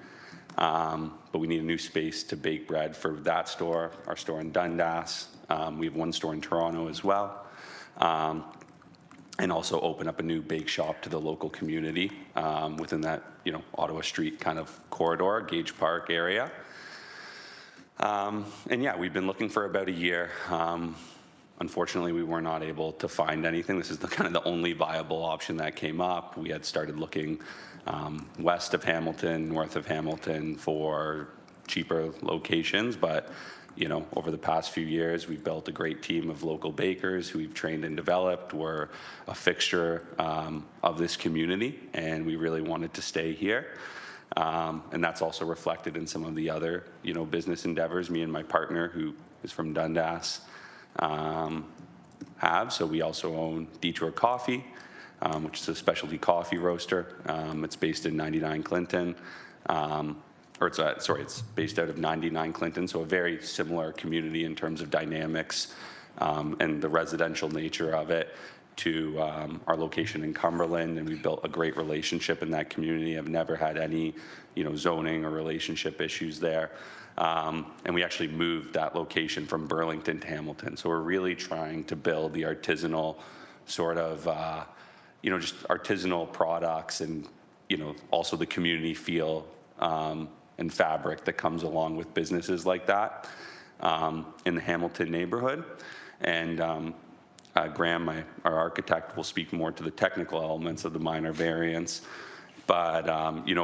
but we need a new space to bake bread for that store, our store in Dundas. We have one store in Toronto as well, and also open up a new bake shop to the local community within that Ottawa Street kind of corridor, Gage Park area. And yeah, we've been looking for about a year. Unfortunately, we were not able to find anything. This is kind of the only viable option that came up. We had started looking west of Hamilton, north of Hamilton for cheaper locations, but over the past few years, we've built a great team of local bakers who we've trained and developed. We're a fixture of this community, and we really wanted to stay here. And that's also reflected in some of the other, business endeavors me and my partner, who is from Dundas, have. So we also own Detour Coffee, which is a specialty coffee roaster. It's based in 99 Clinton, it's based out of 99 Clinton, so a very similar community in terms of dynamics and the residential nature of it to our location in Cumberland, and we built a great relationship in that community. I've never had any, zoning or relationship issues there. And we actually moved that location from Burlington to Hamilton. So we're really trying to build the artisanal sort of, just artisanal products and, also the community feel and fabric that comes along with businesses like that in the Hamilton neighborhood. And Graham, our architect, will speak more to the technical elements of the minor variance. But,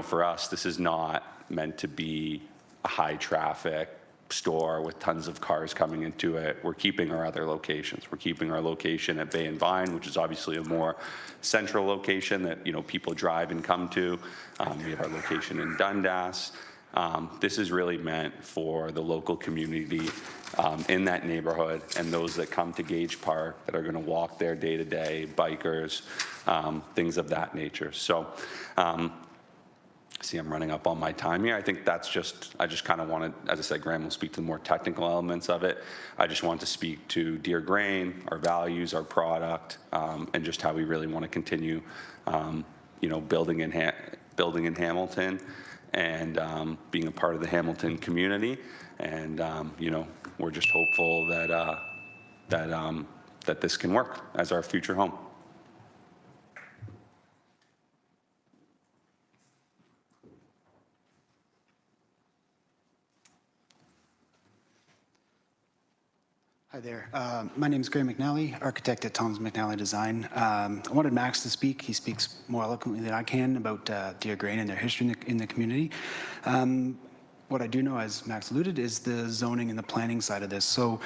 for us, this is not meant to be a high-traffic store with tons of cars coming into it. We're keeping our other locations. We're keeping our location at Bay and Vine, which is obviously a more central location that, people drive and come to. We have our location in Dundas. This is really meant for the local community in that neighborhood and those that come to Gage Park that are going to walk there day to day, bikers, things of that nature. So, see, I'm running up on my time here. I think I just kind of wanted, as I said, Graham will speak to the more technical elements of it. I just want to speak to Deer Grain, our values, our product, and just how we really want to continue, building in Hamilton and being a part of the Hamilton community. And, we're just hopeful that, that this can work as our future home. Hi there. My name is Graham McNally, architect at Tom's McNally Design. I wanted Max to speak. He speaks more eloquently than I can about Deer Grain and their history in the community. What I do know, as Max alluded, is the zoning and the planning side of this. So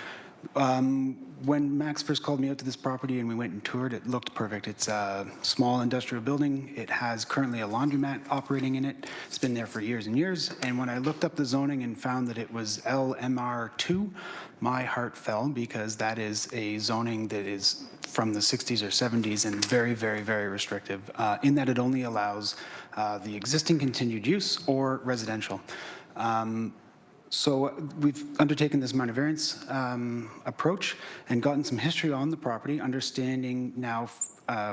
when Max first called me out to this property and we went and toured, it looked perfect. It's a small industrial building. It has currently a laundromat operating in it. It's been there for years and years. And when I looked up the zoning and found that it was LMR2, my heart fell, because that is a zoning that is from the 60s or 70s and very, very, very restrictive in that it only allows the existing continued use or residential. So we've undertaken this minor variance approach and gotten some history on the property, understanding now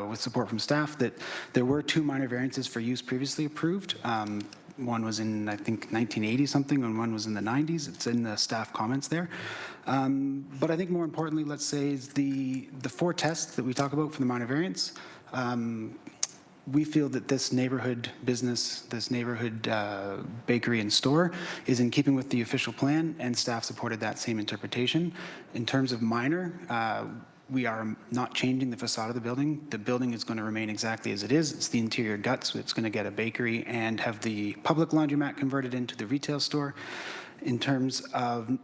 with support from staff that there were 2 minor variances for use previously approved. One was in, I think, 1980 something, and one was in the 90s. It's in the staff comments there. But I think more importantly, let's say, is the 4 tests that we talk about for the minor variance. We feel that this neighborhood business, this neighborhood bakery and store is in keeping with the official plan, and staff supported that same interpretation. In terms of minor, we are not changing the facade of the building. The building is going to remain exactly as it is. It's the interior guts. It's going to get a bakery and have the public laundromat converted into the retail store. In terms of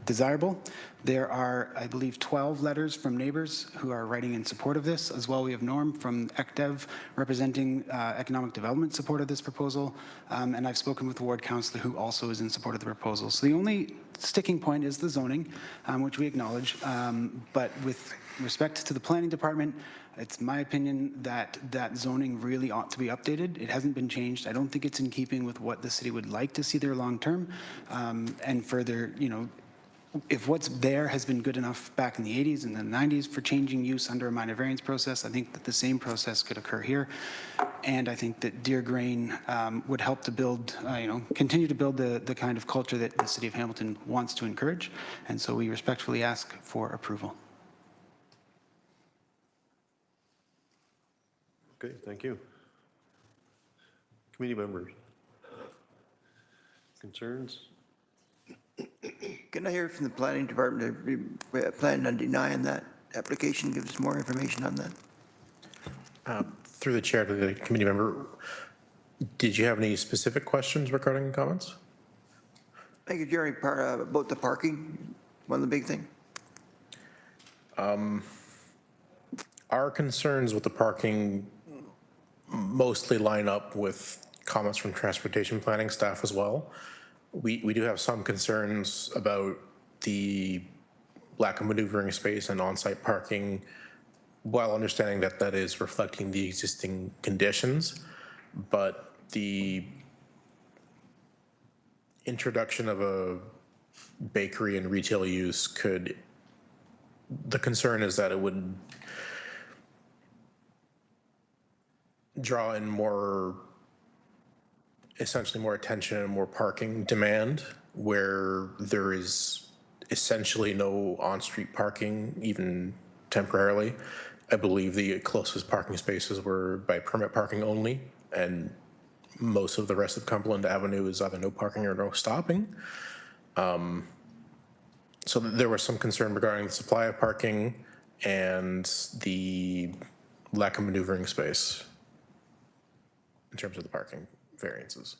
desirable, there are, I believe, 12 letters from neighbors who are writing in support of this. As well, we have Norm from ECDEV representing economic development support of this proposal. And I've spoken with the ward councillor who also is in support of the proposal. So the only sticking point is the zoning, which we acknowledge. But with respect to the planning department, it's my opinion that that zoning really ought to be updated. It hasn't been changed. I don't think it's in keeping with what the city would like to see there long term. And further, if what's there has been good enough back in the 80s and the 90s for changing use under a minor variance process, I think that the same process could occur here. And I think that Deer Grain would help to build, continue to build the kind of culture that the city of Hamilton wants to encourage. And so we respectfully ask for approval. Okay, thank you. Committee members. Concerns? Can I hear from the planning department, we plan on denying that application? Give us more information on that. Through the chair to the committee member, did you have any specific questions regarding comments? Thank you, Jerry. About the parking, one of the big things. Our concerns with the parking mostly line up with comments from transportation planning staff as well. We do have some concerns about the lack of maneuvering space and on-site parking, while understanding that that is reflecting the existing conditions. But the introduction of a bakery and retail use the concern is that it would draw in essentially more attention and more parking demand, where there is essentially no on-street parking, even temporarily. I believe the closest parking spaces were by permit parking only, and most of the rest of Cumberland Avenue is either no parking or no stopping. So there was some concern regarding the supply of parking and the lack of maneuvering space in terms of the parking variances.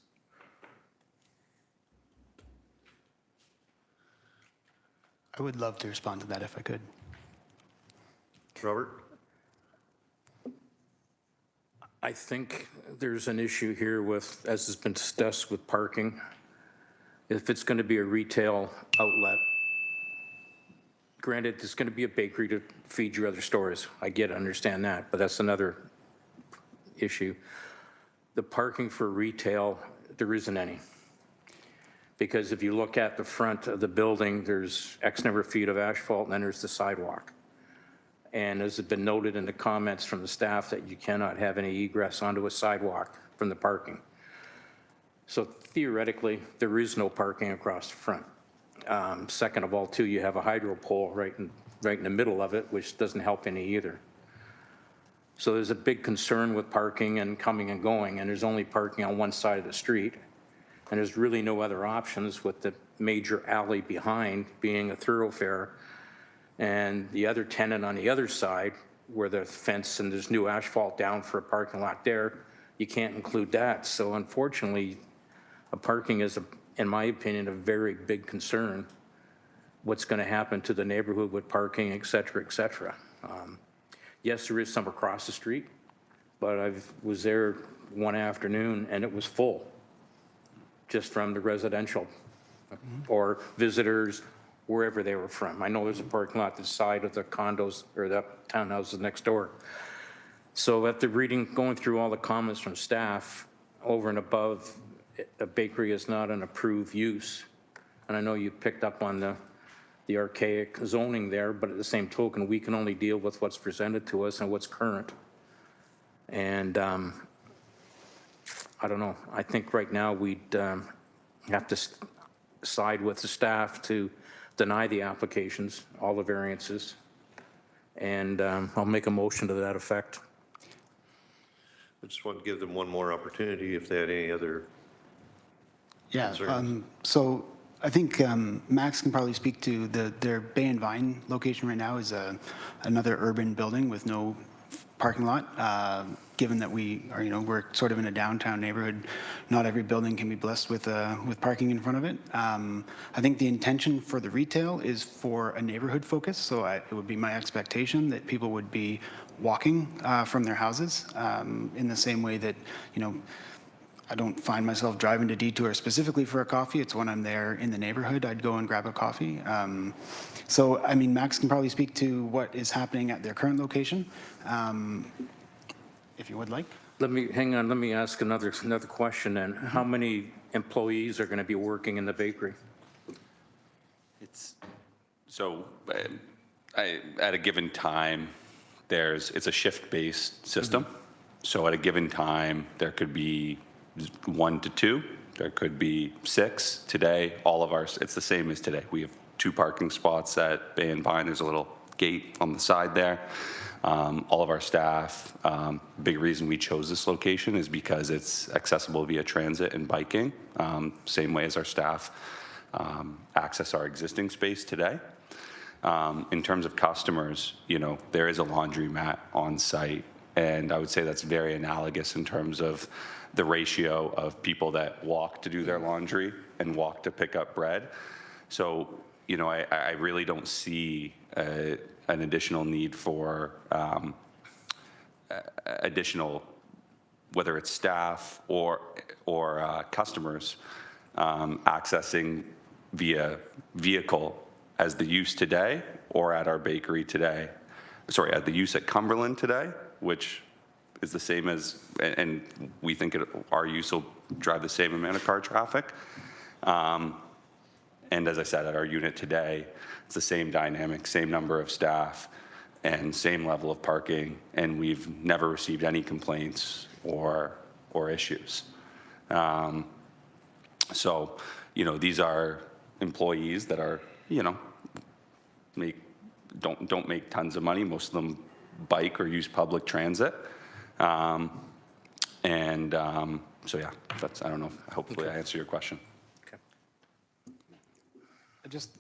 I would love to respond to that if I could. Robert? I think there's an issue here with, as has been discussed, with parking. If it's going to be a retail outlet, granted, there's going to be a bakery to feed your other stores. I get it, understand that, but that's another issue. The parking for retail, there isn't any. Because if you look at the front of the building, there's X number of feet of asphalt, and then there's the sidewalk. And as has been noted in the comments from the staff, that you cannot have any egress onto a sidewalk from the parking. So theoretically, there is no parking across the front. Second of all, too, you have a hydro pole right in the middle of it, which doesn't help any either. So there's a big concern with parking and coming and going, and there's only parking on one side of the street. And there's really no other options, with the major alley behind being a thoroughfare, and the other tenant on the other side where the fence and there's new asphalt down for a parking lot there, you can't include that. So unfortunately, parking is, in my opinion, a very big concern. What's going to happen to the neighborhood with parking, et cetera, et cetera. Yes, there is some across the street, but I was there one afternoon and it was full, just from the residential or visitors, wherever they were from. I know there's a parking lot this side of the condos or the townhouses next door. So after going through all the comments from staff, over and above, a bakery is not an approved use. And I know you picked up on the archaic zoning there, but at the same token, we can only deal with what's presented to us and what's current. And I don't know, I think right now we'd have to side with the staff to deny the applications, all the variances. And I'll make a motion to that effect. I just want to give them one more opportunity if they had any other concerns. So I think Max can probably speak to their Bay and Vine location right now is another urban building with no parking lot. Given that we are, we're sort of in a downtown neighborhood, not every building can be blessed with parking in front of it. I think the intention for the retail is for a neighborhood focus, so it would be my expectation that people would be walking from their houses in the same way that, I don't find myself driving to Detour specifically for a coffee. It's when I'm there in the neighborhood, I'd go and grab a coffee. So, I mean, Max can probably speak to what is happening at their current location, if you would like. Let me ask another question then. How many employees are going to be working in the bakery? So at a given time, it's a shift-based system. So at a given time, there could be 1 to 2, there could be 6. Today, it's the same as today. We have 2 parking spots at Bay and Vine. There's a little gate on the side there. All of our staff, big reason we chose this location is because it's accessible via transit and biking, same way as our staff access our existing space today. In terms of customers, there is a laundromat on site, and I would say that's very analogous in terms of the ratio of people that walk to do their laundry and walk to pick up bread. So, I really don't see an additional need for additional, whether it's staff or customers accessing via vehicle as the use today or at our bakery today. Sorry, at the use at Cumberland today, which is the same as, and we think our use will drive the same amount of car traffic. And as I said, at our unit today, it's the same dynamic, same number of staff, and same level of parking, and we've never received any complaints or issues. So, these are employees that are, don't make tons of money. Most of them bike or use public transit. So yeah, I don't know, hopefully I answer your question.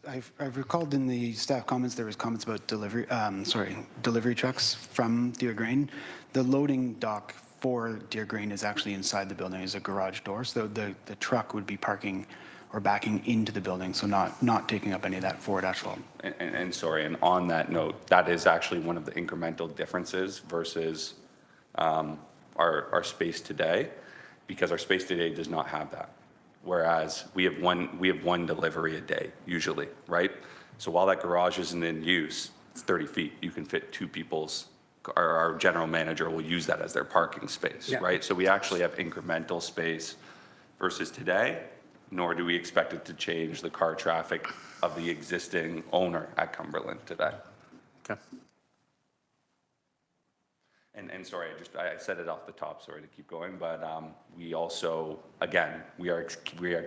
I've recalled in the staff comments, there was comments about delivery trucks from Deer Grain. The loading dock for Deer Grain is actually inside the building, is a garage door, so the truck would be parking or backing into the building, so not taking up any of that forward asphalt. And sorry, and on that note, that is actually one of the incremental differences versus our space today, because our space today does not have that. Whereas we have one delivery a day usually, right? So while that garage isn't in use, it's 30 feet. You can fit two people's. Our general manager will use that as their parking space, Yeah. right? So we actually have incremental space versus today, nor do we expect it to change the car traffic of the existing owner at Cumberland today. Okay. And sorry, I said it off the top, sorry to keep going, but we also, again, we are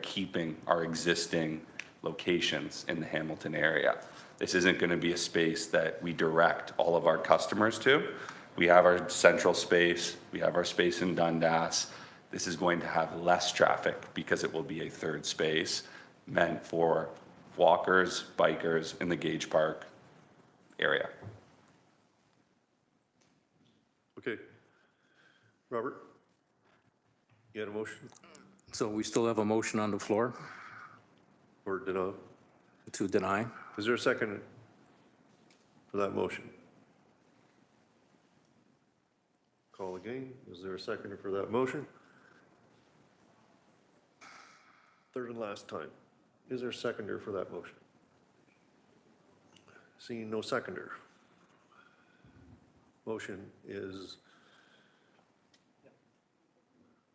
keeping our existing locations in the Hamilton area. This isn't going to be a space that we direct all of our customers to. We have our central space, we have our space in Dundas. This is going to have less traffic because it will be a third space meant for walkers, bikers in the Gage Park area. Okay. Robert? You had a motion So we still have a motion on the floor or deny? to deny. Is there a second for that motion? Call again. Is there a second for that motion? Third and last time. Is there a seconder for that motion? Seeing no seconder. Motion is,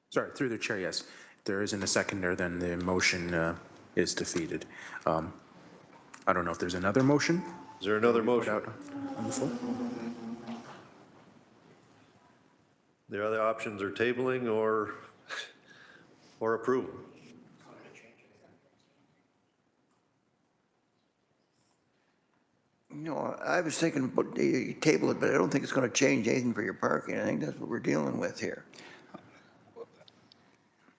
Sorry, through the chair, yes. If there isn't a seconder, then the motion is defeated. I don't know if there's another motion is there another motion? out on the floor. The other options are tabling or approval. No, I was thinking about you table it, but I don't think it's going to change anything for your parking. I think that's what we're dealing with here.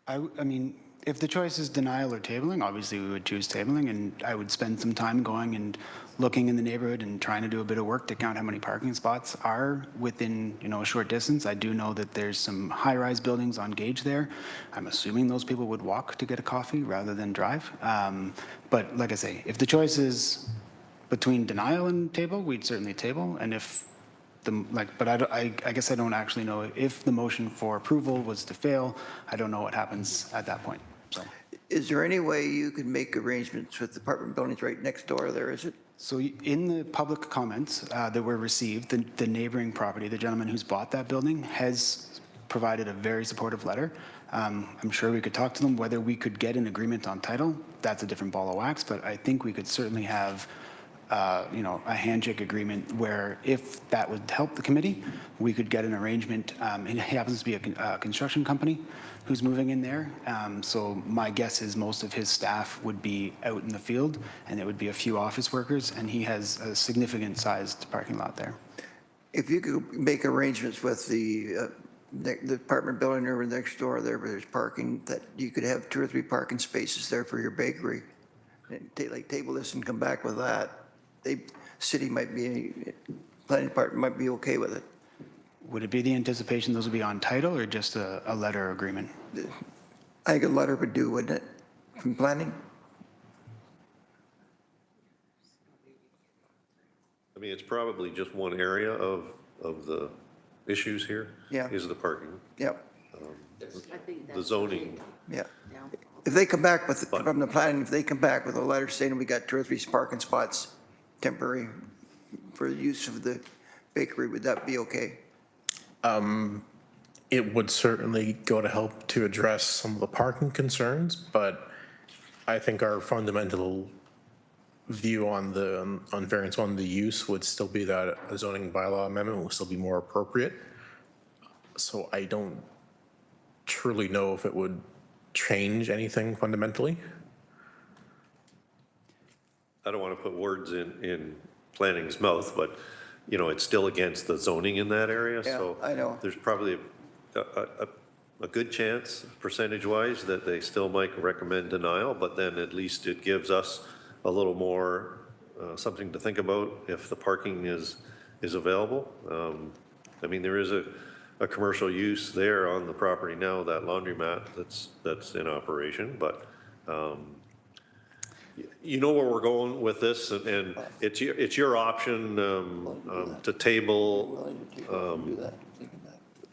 I mean, if the choice is denial or tabling, obviously we would choose tabling, and I would spend some time going and looking in the neighborhood and trying to do a bit of work to count how many parking spots are within, a short distance. I do know that there's some high-rise buildings on Gage there. I'm assuming those people would walk to get a coffee rather than drive. But like I say, if the choice is between denial and table, we'd certainly table, and if but I guess I don't actually know if the motion for approval was to fail. I don't know what happens at that point. So, Is there any way you could make arrangements with apartment buildings right next door there, is it? so in the public comments that were received, the neighboring property, the gentleman who's bought that building has provided a very supportive letter. I'm sure we could talk to them. Whether we could get an agreement on title, that's a different ball of wax, but I think we could certainly have a handshake agreement where if that would help the committee, we could get an arrangement. It happens to be a construction company who's moving in there. So my guess is most of his staff would be out in the field, and it would be a few office workers, and he has a significant sized parking lot there. If you could make arrangements with the apartment building over next door there where there's parking, that you could have 2 or 3 parking spaces there for your bakery, and table this and come back with that. City might be, planning department might be okay with it. Would it be the anticipation those would be on title or just a letter agreement? I think a letter would do, wouldn't it, from planning? I mean, it's probably just one area of the issues here. Yeah. Is the parking. Yep, The zoning. yeah. If they come back with, from the planning, if they come back with a letter saying we got 2 or 3 parking spots temporary for the use of the bakery, would that be okay? It would certainly go to help to address some of the parking concerns, but I think our fundamental view on variance on the use would still be that a zoning bylaw amendment will still be more appropriate. So I don't truly know if it would change anything fundamentally. I don't want to put words in planning's mouth, but, it's still against the zoning in that area. Yeah, So I know. there's probably a good chance, percentage-wise, that they still might recommend denial, but then at least it gives us a little more, something to think about if the parking is available. I mean, there is a commercial use there on the property now, that laundromat that's in operation, but you know where we're going with this, and it's your option to table.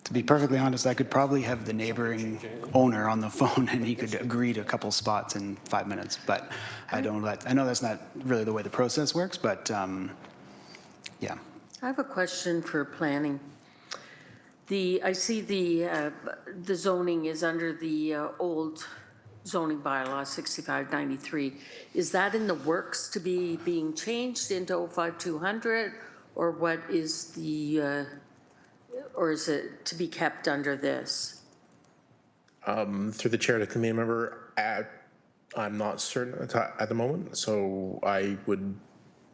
To be perfectly honest, I could probably have the neighboring owner on the phone and he could agree to a couple spots in 5 minutes, but I know that's not really the way the process works, but yeah. I have a question for planning. I see the zoning is under the old zoning bylaw 6593. Is that in the works to be being changed into 05200, or what is the, or is it to be kept under this? Through the chair to committee member, I'm not certain at the moment, so I would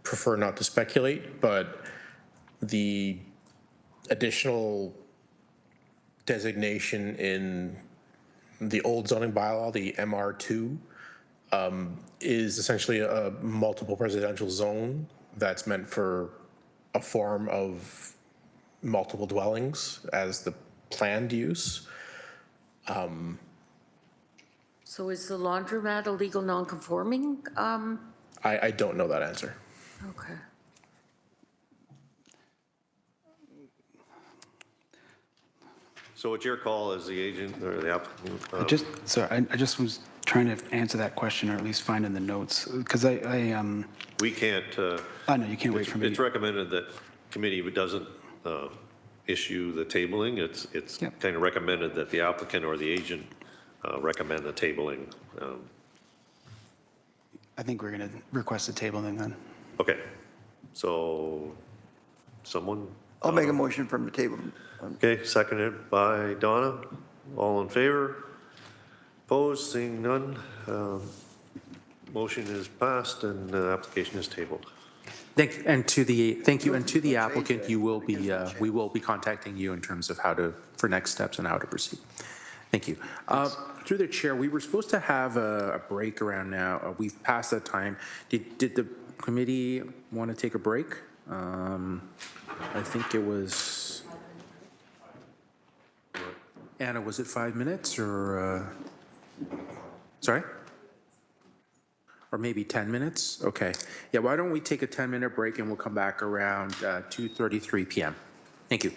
prefer not to speculate, but the additional designation in the old zoning bylaw, the MR2, is essentially a multiple residential zone that's meant for a form of multiple dwellings as the planned use. So is the laundromat a legal non-conforming? I don't know that answer. Okay. So it's your call as the agent or the applicant. I just was trying to answer that question, or at least find in the notes, because We can't. I know you can't wait for me. It's recommended that committee doesn't issue the tabling. It's kind of recommended that the applicant or the agent recommend the tabling. I think we're going to request a tabling then. Okay, so someone? I'll make a motion from the table. Okay, seconded by Donna. All in favor? Opposed? Seeing none. Motion is passed and the application is tabled. Thank you, and to the applicant, we will be contacting you in terms of for next steps and how to proceed. Thank you. Through the chair, we were supposed to have a break around now. We've passed that time. Did the committee want to take a break? I think it was, Anna, was it 5 minutes or, sorry? Or maybe 10 minutes? Okay. Yeah, why don't we take a 10-minute break and we'll come back around 2:33 p.m. Thank you.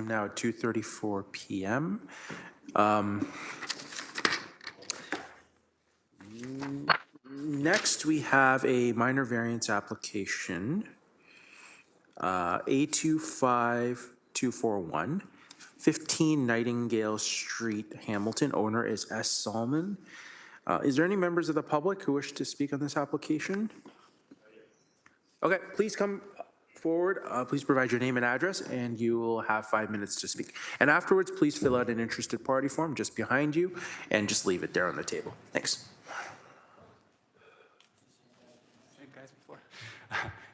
Now at 2:34 PM. Next, we have a minor variance application, A25241, 15 Nightingale Street, Hamilton. Owner is S. Salmon. Is there any members of the public who wish to speak on this application? Okay, please come forward. Please provide your name and address, and you will have 5 minutes to speak. And afterwards, please fill out an interested party form just behind you and just leave it there on the table. Thanks.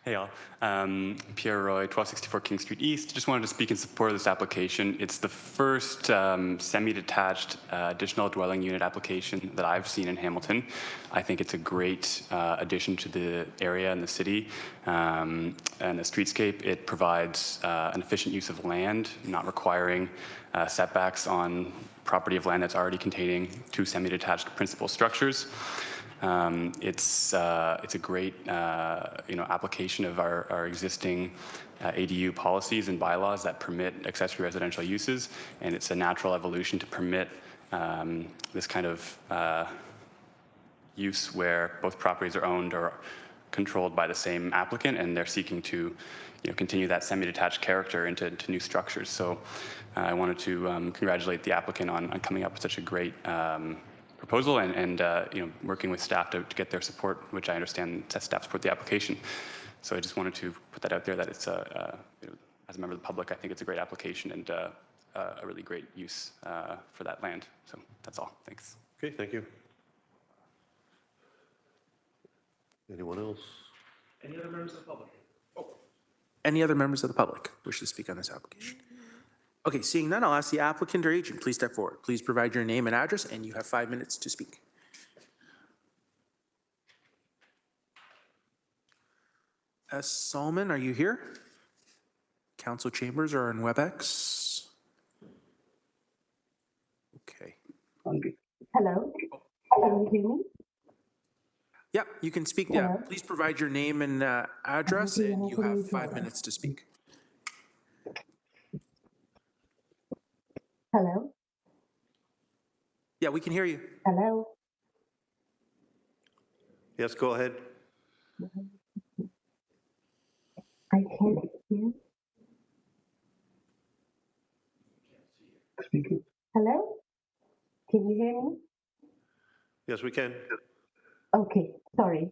Hey all, Pierre Roy, 1264 King Street East. Just wanted to speak in support of this application. It's the first semi-detached additional dwelling unit application that I've seen in Hamilton. I think it's a great addition to the area and the city and the streetscape. It provides an efficient use of land, not requiring setbacks on property of land that's already containing 2 semi-detached principal structures. It's a great application of our existing ADU policies and bylaws that permit accessory residential uses, and it's a natural evolution to permit this kind of use where both properties are owned or controlled by the same applicant, and they're seeking to continue that semi-detached character into new structures. So I wanted to congratulate the applicant on coming up with such a great proposal and working with staff to get their support, which I understand that staff support the application. So I just wanted to put that out there that it's as a member of the public, I think it's a great application and a really great use for that land. So that's all. Thanks. Okay, thank you. Anyone else? Any other members of the public? Any other members of the public wish to speak on this application? Okay, seeing none, I'll ask the applicant or agent, please step forward. Please provide your name and address, and you have 5 minutes to speak. S. Solomon, are you here? Council chambers are in WebEx. Okay. Hello? Can you hear me? Yeah, you can speak. Yeah, please provide your name and address, and you have 5 minutes to speak. Hello? Yeah, we can hear you. Hello? Yes, go ahead. I can't hear. Hello? Can you hear me? Yes, we can. Okay, sorry.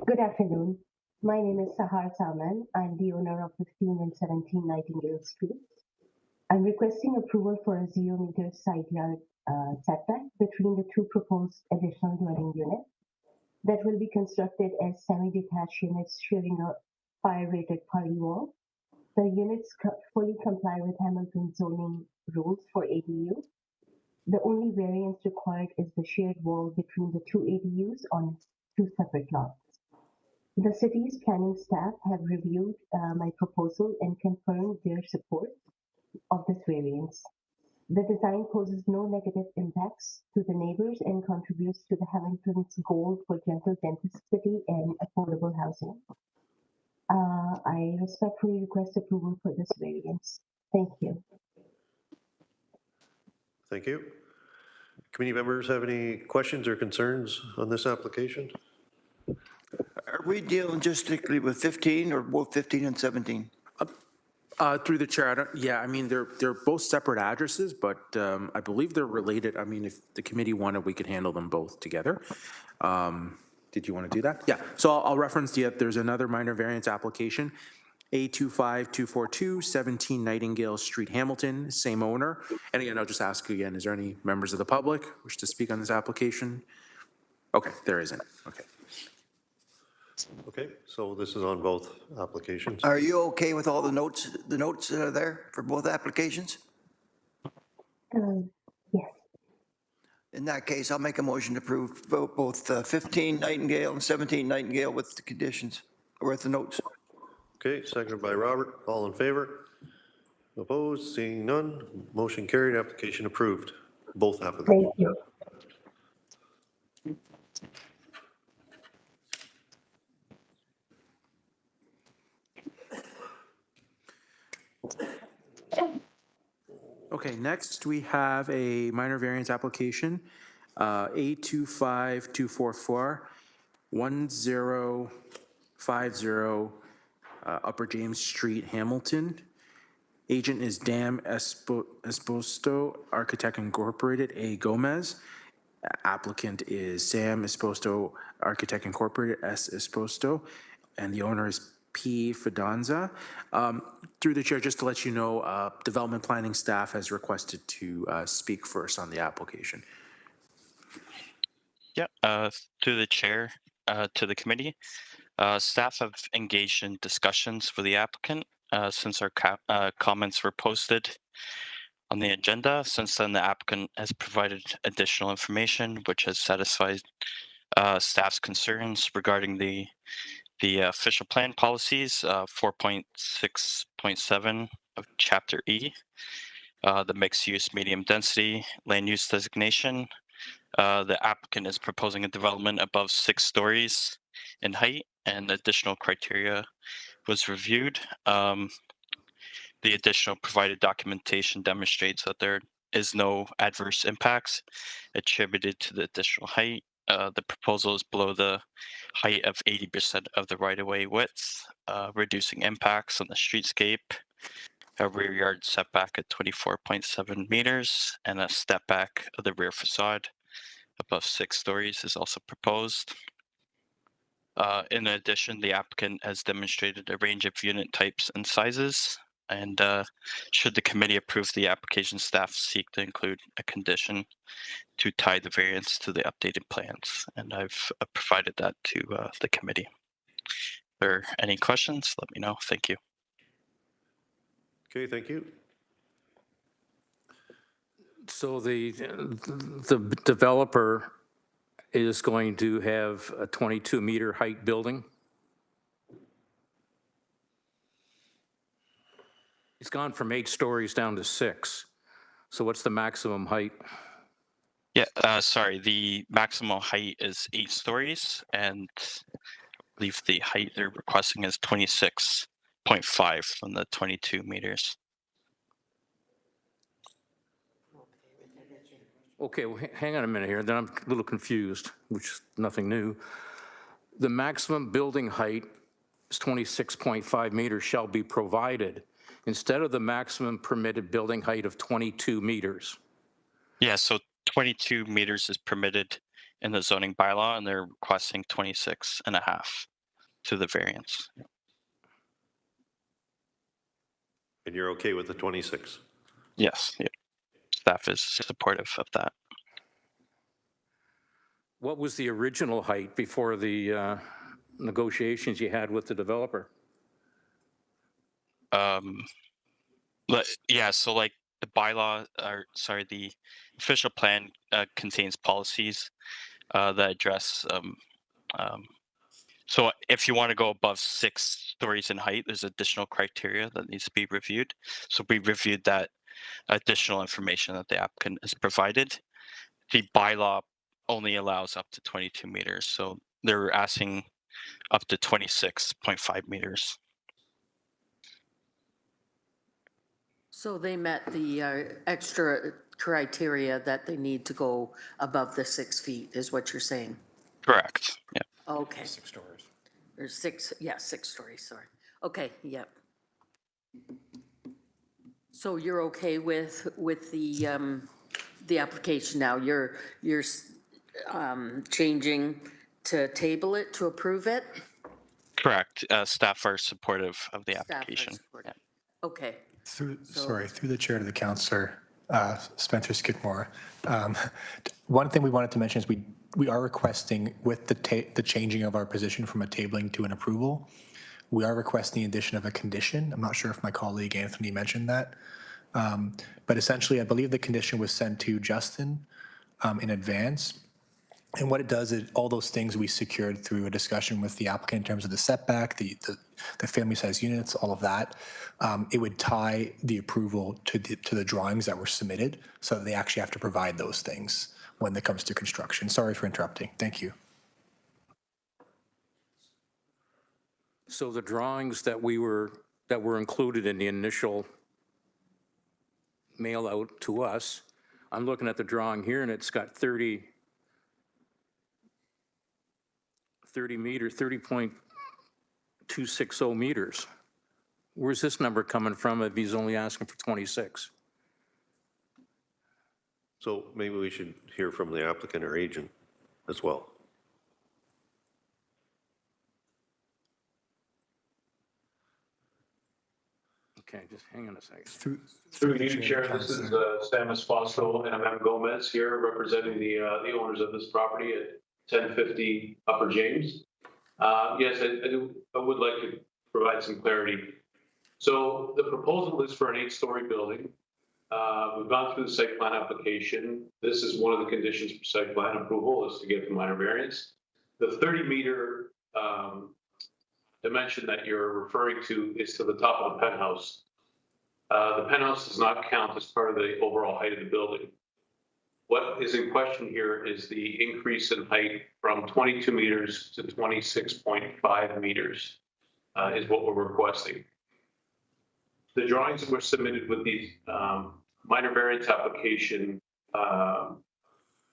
Good afternoon. My name is Sahar Salman. I'm the owner of 15 and 17 Nightingale Street. I'm requesting approval for a 0-meter side yard setback between the 2 proposed additional dwelling units that will be constructed as semi-detached units sharing a fire-rated party wall. The units fully comply with Hamilton zoning rules for ADU. The only variance required is the shared wall between the 2 ADUs on 2 separate lots. The city's planning staff have reviewed my proposal and confirmed their support of this variance. The design poses no negative impacts to the neighbors and contributes to the Hamilton's goal for gentle density and affordable housing. I respectfully request approval for this variance. Thank you. Thank you. Committee members have any questions or concerns on this application? Are we dealing just strictly with 15 or both 15 and 17? Through the chair, I mean, they're both separate addresses, but I believe they're related. I mean, if the committee wanted, we could handle them both together. Did you want to do that? Yeah, so I'll reference there's another minor variance application, A25242, 17 Nightingale Street, Hamilton, same owner. And again, I'll just ask again, is there any members of the public who wish to speak on this application? Okay, there isn't. Okay. Okay, so this is on both applications. Are you okay with all the notes that are there for both applications? Yes. In that case, I'll make a motion to approve both 15 Nightingale and 17 Nightingale with the conditions, or with the notes. Okay, seconded by Robert. All in favor? Opposed? Seeing none. Motion carried. Application approved. Both applications. Thank you. Okay, next we have a minor variance application, A25244, 1050 Upper James Street, Hamilton. Agent is Dam Esposto Architect Incorporated, A. Gomez. Applicant is Sam Esposto Architect Incorporated, S. Esposto, and the owner is P. Fidanza. Through the chair, just to let you know, development planning staff has requested to speak first on the application. Yeah, through the chair, to the committee, staff have engaged in discussions with the applicant since our comments were posted on the agenda. Since then, the applicant has provided additional information which has satisfied staff's concerns regarding the official plan policies, 4.6.7 of Chapter E, the mixed use medium density land use designation. The applicant is proposing a development above 6 stories in height, and additional criteria was reviewed. The additional provided documentation demonstrates that there is no adverse impacts attributed to the additional height. The proposal is below the height of 80% of the right-of-way width, reducing impacts on the streetscape. A rear yard setback at 24.7 meters, and a step back of the rear facade above 6 stories is also proposed. In addition, the applicant has demonstrated a range of unit types and sizes, and should the committee approve the application, staff seek to include a condition to tie the variance to the updated plans, and I've provided that to the committee. If there are any questions, let me know. Thank you. Okay, thank you. So the developer is going to have a 22-meter height building? It's gone from 8 stories down to 6. So what's the maximum height? Yeah, sorry, the maximum height is 8 stories, and I believe the height they're requesting is 26.5 from the 22 meters. Okay, well, hang on a minute here, then I'm a little confused, which is nothing new. The maximum building height is 26.5 meters shall be provided instead of the maximum permitted building height of 22 meters. Yeah, so 22 meters is permitted in the zoning bylaw, and they're requesting 26.5 to the variance. And you're okay with the 26? Yes, yeah. Staff is supportive of that. What was the original height before the negotiations you had with the developer? Yeah, so like the bylaw, or sorry, the official plan contains policies that address. So if you want to go above 6 stories in height, there's additional criteria that needs to be reviewed. So we reviewed that additional information that the applicant has provided. The bylaw only allows up to 22 meters, so they're asking up to 26.5 meters. So they met the extra criteria that they need to go above the 6 feet, is what you're saying? Correct, yeah. Okay. 6 stories. There's 6, yeah, 6 stories, sorry. Okay, yep. So you're okay with the application now? You're changing to table it, to approve it? Correct. Staff are supportive of the Staff are application. supportive. Okay. Through the chair to the councillor, Spencer Skidmore. One thing we wanted to mention is we are requesting, with the changing of our position from a tabling to an approval, we are requesting the addition of a condition. I'm not sure if my colleague Anthony mentioned that. But essentially, I believe the condition was sent to Justin in advance. And what it does is all those things we secured through a discussion with the applicant in terms of the setback, the family size units, all of that, it would tie the approval to the drawings that were submitted, so that they actually have to provide those things when it comes to construction. Sorry for interrupting. Thank you. So the drawings that were included in the initial mail out to us. I'm looking at the drawing here, and it's got 30 meters, 30.260 meters. Where's this number coming from if he's only asking for 26? So maybe we should hear from the applicant or agent as well. Okay, just hang on a second. Through you, Chair, this is Sam Esposito and I'm Gomez here representing the owners of this property at 1050 Upper James. Yes, I would like to provide some clarity. So the proposal is for an 8-story building. We've gone through the site plan application. This is one of the conditions for site plan approval is to get the minor variance. The 30-meter dimension that you're referring to is to the top of the penthouse. The penthouse does not count as part of the overall height of the building. What is in question here is the increase in height from 22 meters to 26.5 meters is what we're requesting. The drawings that were submitted with the minor variance application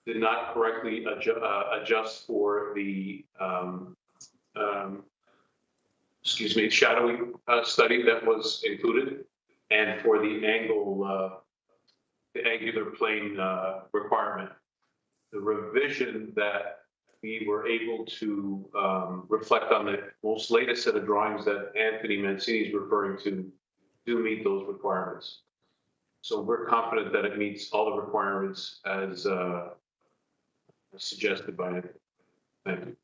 did not correctly adjust for the shadowing study that was included, and for the angular plane requirement. The revision that we were able to reflect on the most latest set of drawings that Anthony Mancini is referring to do meet those requirements. So we're confident that it meets all the requirements as suggested by it. Thank you.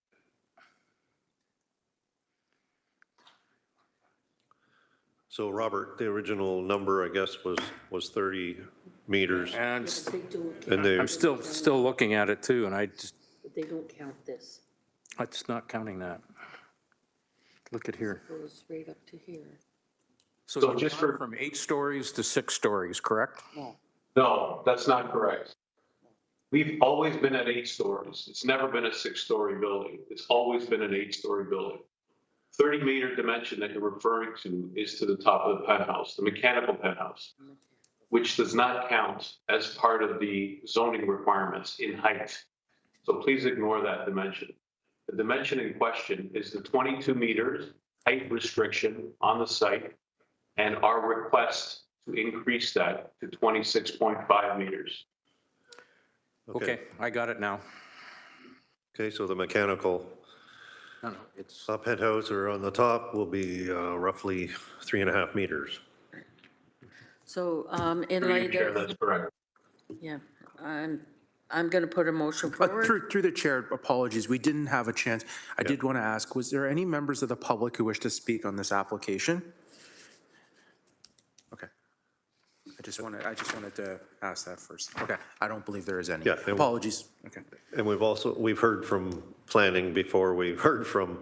So Robert, the original number, I guess, was 30 meters. And And they, I'm still looking at it too, and They don't count this. it's not counting that. Look at here. It goes right up to here. So just from 8 stories to 6 stories, correct? No, that's not correct. We've always been at 8 stories. It's never been a 6-story building. It's always been an 8-story building. 30-meter dimension that you're referring to is to the top of the penthouse, the mechanical penthouse, which does not count as part of the zoning requirements in height. So please ignore that dimension. The dimension in question is the 22 meters height restriction on the site and our request to increase that to 26.5 meters. Okay, I got it now. okay, so the mechanical No, it's, penthouse or on the top will be roughly 3.5 meters. So in Through you, light Chair, of, that's correct. yeah, I'm going to put a motion forward. Through the chair, apologies, we didn't have a chance. I did want to ask, was there any members of the public who wish to speak on this application? Okay. I just wanted to ask that first. Okay, I don't believe there is any. Yeah, and- Apologies. Okay. And we've heard from planning before we've heard from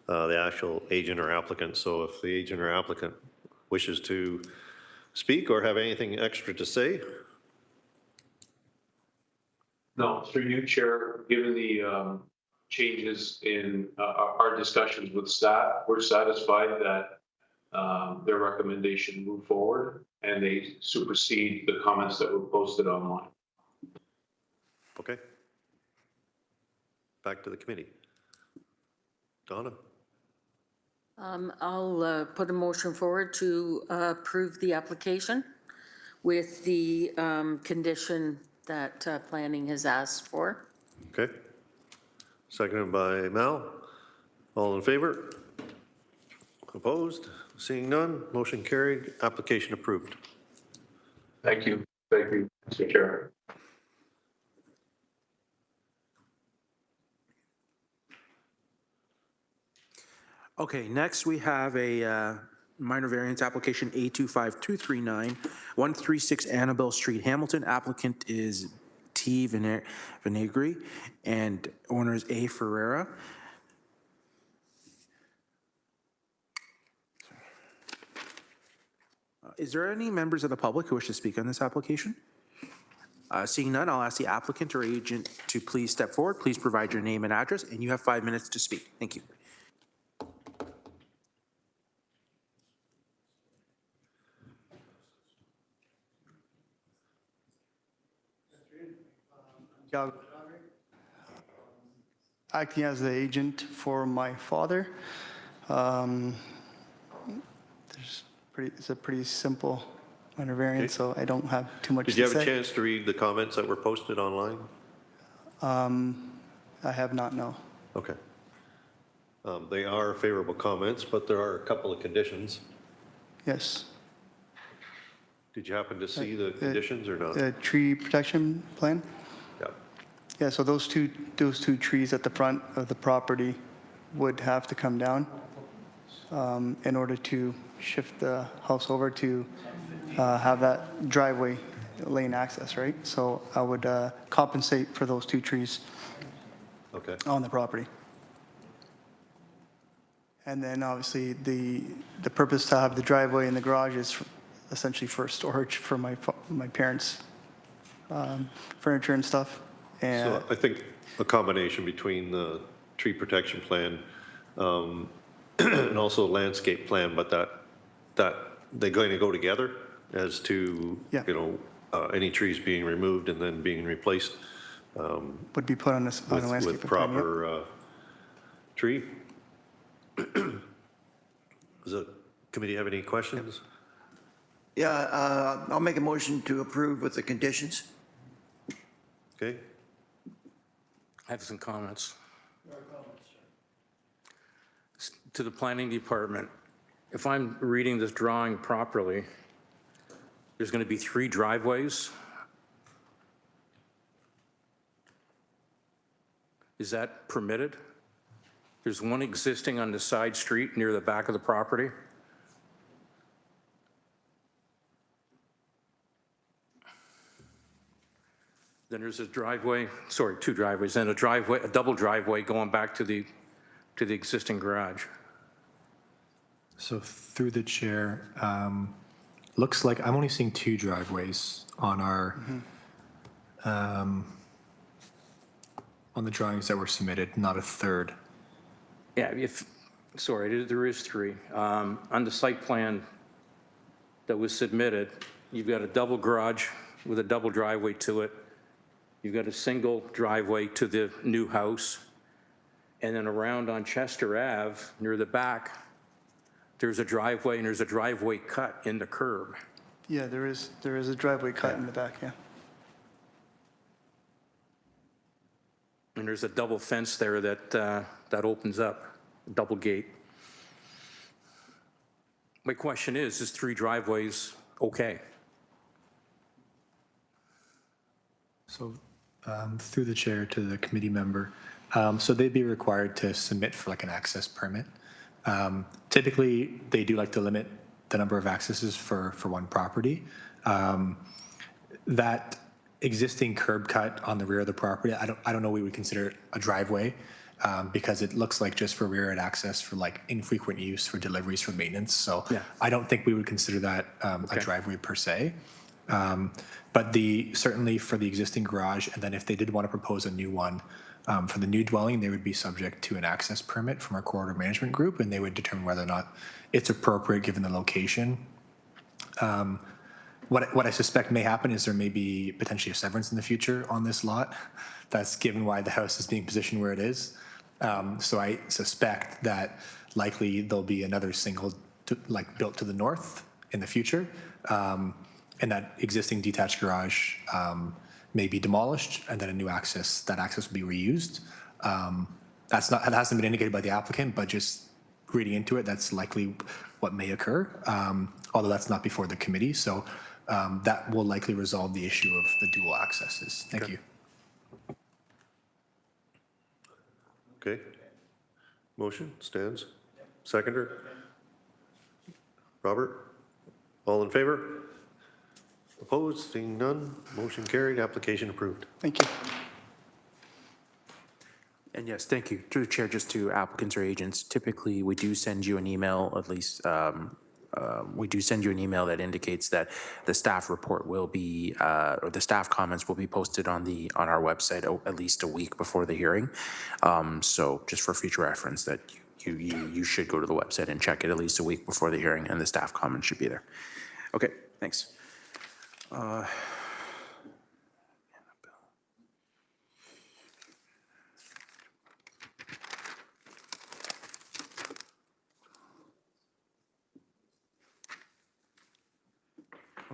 the actual agent or applicant. So if the agent or applicant wishes to speak or have anything extra to say, No, through you, Chair, given the changes in our discussions with staff, we're satisfied that their recommendation move forward and they supersede the comments that were posted online. okay. Back to the committee. Donna? I'll put a motion forward to approve the application with the condition that planning has asked for. Okay. Seconded by Mel. All in favor? Opposed? Seeing none, motion carried, application approved. Thank you. Thank you, Mr. Chair. Okay, next we have a minor variance application A25239, 136 Annabelle Street, Hamilton. Applicant is T. Vinagri and owner is A. Ferreira. Is there any members of the public who wish to speak on this application? Seeing none, I'll ask the applicant or agent to please step forward. Please provide your name and address, and you have 5 minutes to speak. Thank you. Acting as the agent for my father. It's a pretty simple minor variance, so I don't have too much to Did say. you have a chance to read the comments that were posted online? I have not, no. Okay. They are favorable comments, but there are a couple of conditions. Yes. Did you happen to see the conditions or not? The tree protection plan? Yeah. Yeah, so those two trees at the front of the property would have to come down in order to shift the house over to have that driveway lane access, right? So I would compensate for those two trees Okay. on the property. And then obviously the purpose to have the driveway and the garage is essentially for storage for my parents' furniture and stuff. And So I think a combination between the tree protection plan and also landscape plan, but that they're going to go together as to, Yeah. you know, any trees being removed and then being replaced would be put on a landscape with plan. Yep. proper tree. Does the committee have any questions? Yeah, I'll make a motion to approve with the conditions. Okay. I have some comments. To the planning department, if I'm reading this drawing properly, there's going to be 3 driveways. Is that permitted? There's one existing on the side street near the back of the property. Then there's a driveway, sorry, 2 driveways, and a double driveway going back to the existing garage. So through the chair, looks like I'm only seeing 2 driveways on our, on the drawings that were submitted, not a third. Yeah, sorry, there is 3. On the site plan that was submitted, you've got a double garage with a double driveway to it. You've got a single driveway to the new house. And then around on Chester Ave, near the back, there's a driveway and there's a driveway cut in the curb. Yeah, there is a driveway cut in the back, yeah. And there's a double fence there that opens up, double gate. My question is 3 driveways okay? So through the chair to the committee member, so they'd be required to submit for like an access permit. Typically, they do like to limit the number of accesses for one property. That existing curb cut on the rear of the property, I don't know we would consider it a driveway because it looks like just for rear end access for like infrequent use for deliveries for maintenance. So Yeah. I don't think we would consider that a driveway per se. But certainly for the existing garage, and then if they did want to propose a new one, for the new dwelling, they would be subject to an access permit from our corridor management group, and they would determine whether or not it's appropriate given the location. What I suspect may happen is there may be potentially a severance in the future on this lot. That's given why the house is being positioned where it is. So I suspect that likely there'll be another single built to the north in the future. And that existing detached garage may be demolished, and then that access will be reused. That hasn't been indicated by the applicant, but just reading into it, that's likely what may occur, although that's not before the committee. So that will likely resolve the issue of the dual accesses. Thank you. Okay. Motion stands. Seconder? Robert? All in favor? Opposed? Seeing none. Motion carried. Application approved. Thank you. And yes, thank you. Through the chair, just to applicants or agents, typically we do send you an email, at least we do send you an email that indicates that the staff report will be, or the staff comments will be posted on our website at least a week before the hearing. So just for future reference, that you should go to the website and check it at least a week before the hearing, and the staff comments should be there. Okay, thanks.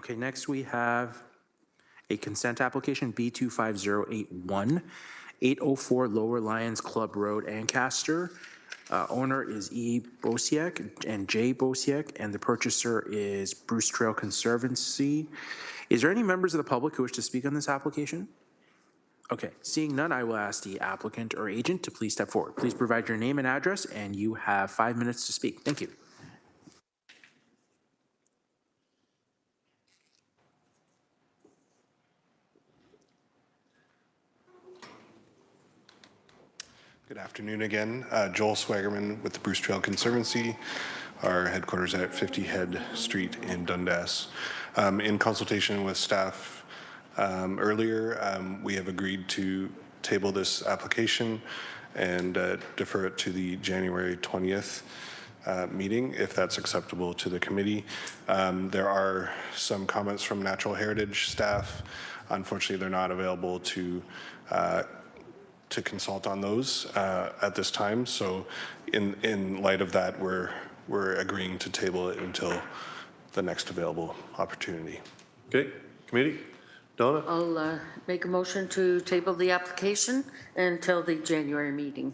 Okay, next we have a consent application, B25081, 804 Lower Lions Club Road, Ancaster. Owner is E. Bosiek and J. Bosiek, and the purchaser is Bruce Trail Conservancy. Is there any members of the public who wish to speak on this application? Okay, seeing none, I will ask the applicant or agent to please step forward. Please provide your name and address, and you have 5 minutes to speak. Thank you. Good afternoon again. Joel Swagerman with the Bruce Trail Conservancy. Our headquarters at 50 Head Street in Dundas. In consultation with staff earlier, we have agreed to table this application and defer it to the January 20th meeting, if that's acceptable to the committee. There are some comments from Natural Heritage staff. Unfortunately, they're not available to consult on those at this time. So in light of that, we're agreeing to table it until the next available opportunity. Okay, committee? Donna? I'll make a motion to table the application until the January meeting.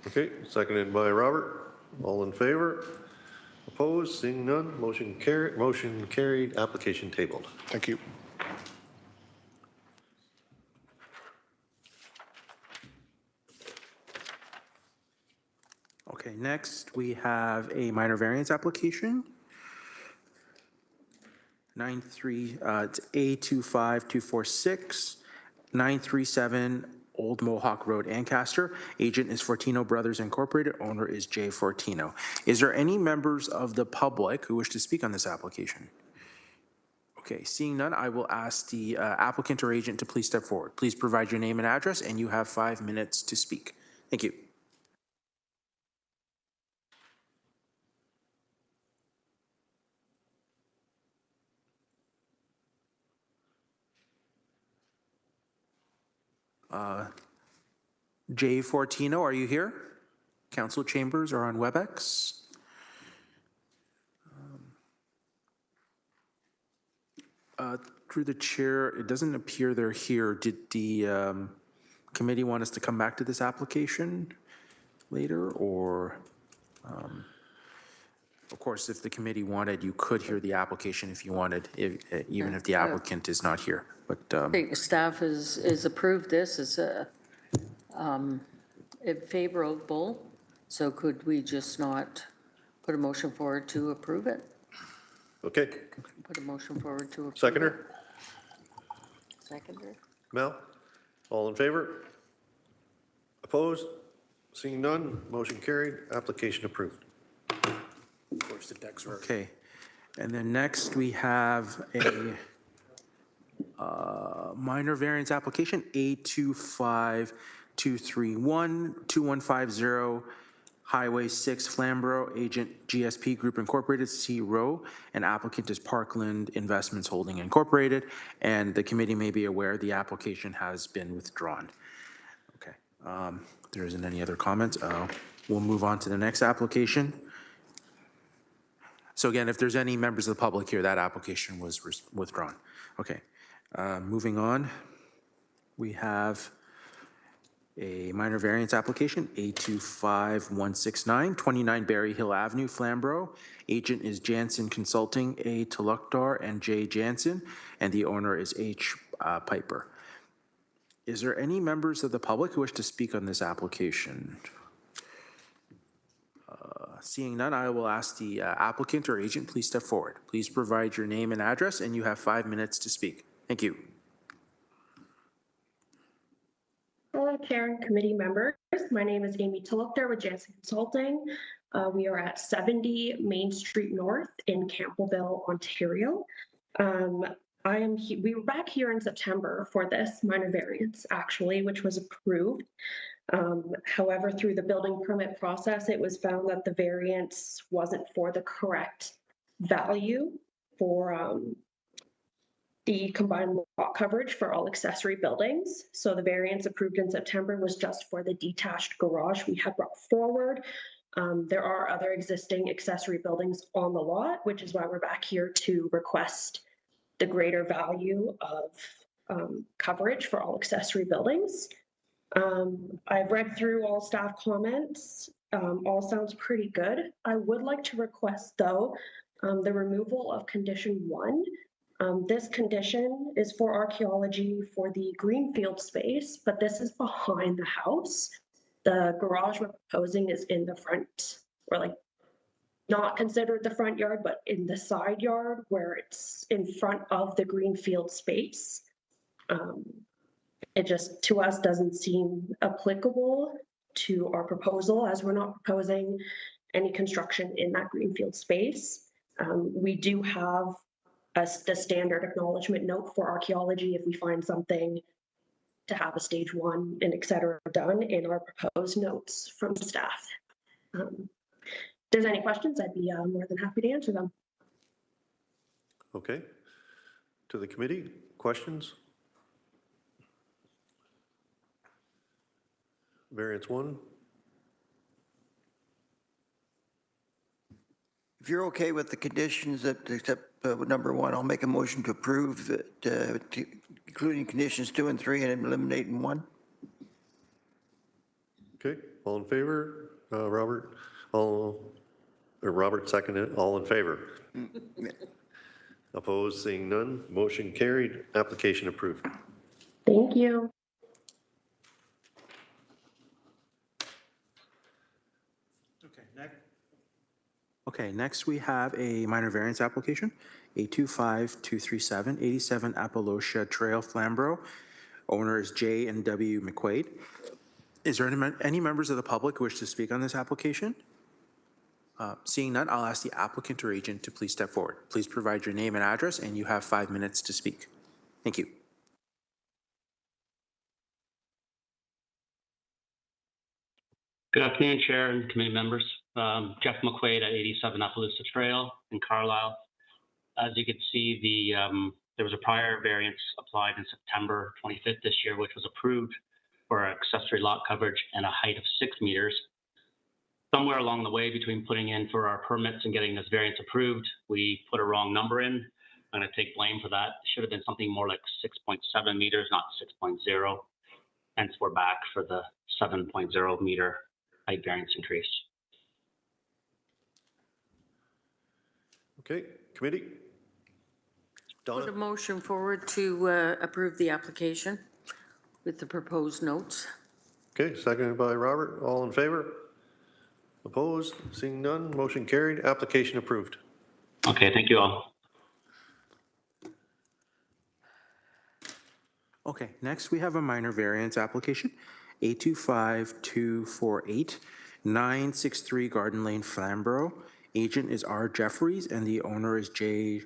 Okay, seconded by Robert. All in favor? Opposed? Seeing none, motion carried, application tabled. Thank you. Okay, next we have a minor variance application. It's A25246, 937 Old Mohawk Road, Ancaster. Agent is Fortino Brothers Incorporated. Owner is Jay Fortino. Is there any members of the public who wish to speak on this application? Okay, seeing none, I will ask the applicant or agent to please step forward. Please provide your name and address, and you have 5 minutes to speak. Thank you. Jay Fortino, are you here? Council chambers are on WebEx. Through the chair, it doesn't appear they're here. Did the committee want us to come back to this application later, or? Of course, if the committee wanted, you could hear the application if you wanted, even if the applicant is not here. But I think staff is approved this as favorable, so could we just not put a motion forward to approve it? Okay. Put a motion forward to approve. Seconder? Seconder. Mel? All in favor? Opposed? Seeing none, motion carried, application approved. of course, the decks are. Okay, and then next we have a minor variance application, A25231, 2150 Highway 6, Flamborough, agent GSP Group Incorporated, C. Rowe, and applicant is Parkland Investments Holding Incorporated, and the committee may be aware the application has been withdrawn. Okay, if there isn't any other comments, we'll move on to the next application. So again, if there's any members of the public here, that application was withdrawn. Okay, moving on, we have a minor variance application, A25169, 29 Berry Hill Avenue, Flamborough. Agent is Jansen Consulting, A. Talukdar and J. Jansen, and the owner is H. Piper. Is there any members of the public who wish to speak on this application? Seeing none, I will ask the applicant or agent, please step forward. Please provide your name and address, and you have 5 minutes to speak. Thank you. Hello, Chair and committee members. My name is Amy Talukdar with Jansen Consulting. We are at 70 Main Street North in Campbellville, Ontario. We were back here in September for this minor variance, actually, which was approved. However, through the building permit process, it was found that the variance wasn't for the correct value for the combined lot coverage for all accessory buildings. So the variance approved in September was just for the detached garage we had brought forward. There are other existing accessory buildings on the lot, which is why we're back here to request the greater value of coverage for all accessory buildings. I've read through all staff comments. All sounds pretty good. I would like to request, though, the removal of condition 1. This condition is for archaeology for the greenfield space, but this is behind the house. The garage we're proposing is in the front, or like not considered the front yard, but in the side yard where it's in front of the greenfield space. It just, to us, doesn't seem applicable to our proposal, as we're not proposing any construction in that greenfield space. We do have the standard acknowledgement note for archaeology if we find something to have a stage 1 and et cetera done in our proposed notes from staff. If there's any questions, I'd be more than happy to answer them. Okay. To the committee, questions? Variance 1. If you're okay with the conditions that, except number 1, I'll make a motion to approve it, including conditions 2 and 3 and eliminating 1. Okay, all in favor? Robert? Robert seconded. All in favor? Opposed, seeing none. Motion carried. Application approved. Thank you. Okay, next we have a minor variance application, A25237, 87 Appalachia Trail, Flamborough. Owner is J and W McQuaid. Is there any members of the public who wish to speak on this application? Seeing none, I'll ask the applicant or agent to please step forward. Please provide your name and address, and you have 5 minutes to speak. Thank you. Good afternoon, Chair and committee members. Jeff McQuaid at 87 Appalachia Trail in Carlisle. As you can see, there was a prior variance applied in September 25th this year, which was approved for accessory lot coverage and a height of 6 meters. Somewhere along the way between putting in for our permits and getting this variance approved, we put a wrong number in. I'm going to take blame for that. It should have been something more like 6.7 meters, not 6.0. Hence, we're back for the 7.0 meter height variance increase. Okay, committee? Donna? Put a motion forward to approve the application with the proposed notes. Okay, seconded by Robert. All in favor? Opposed? Seeing none. Motion carried. Application approved. Okay, thank you all. Okay, next we have a minor variance application, A25248, 963 Garden Lane, Flamborough. Agent is R. Jeffries, and the owner is J,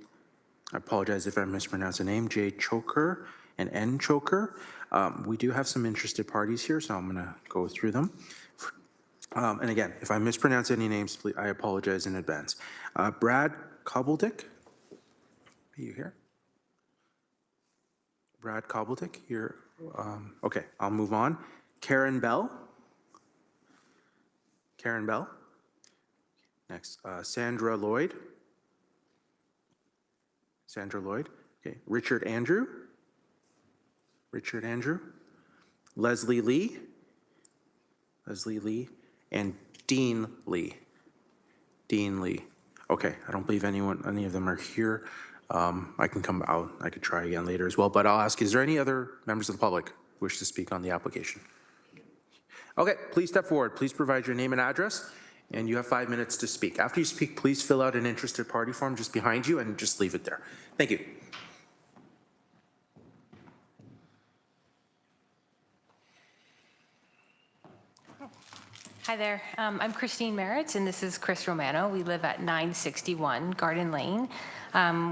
I apologize if I mispronounce the name, J. Choker and N. Choker. We do have some interested parties here, so I'm going to go through them. And again, if I mispronounce any names, please, I apologize in advance. Brad Kobldick, are you here? Brad Kobldick, you're, okay, I'll move on. Karen Bell. Karen Bell. Next, Sandra Lloyd. Sandra Lloyd. Okay, Richard Andrew. Richard Andrew. Leslie Lee. Leslie Lee. And Dean Lee. Dean Lee. Okay, I don't believe any of them are here. I can come out, I could try again later as well, but I'll ask, is there any other members of the public who wish to speak on the application? Okay, please step forward. Please provide your name and address, and you have 5 minutes to speak. After you speak, please fill out an interested party form just behind you and just leave it there. Thank you. Hi there, I'm Christine Merritt, and this is Chris Romano. We live at 961 Garden Lane.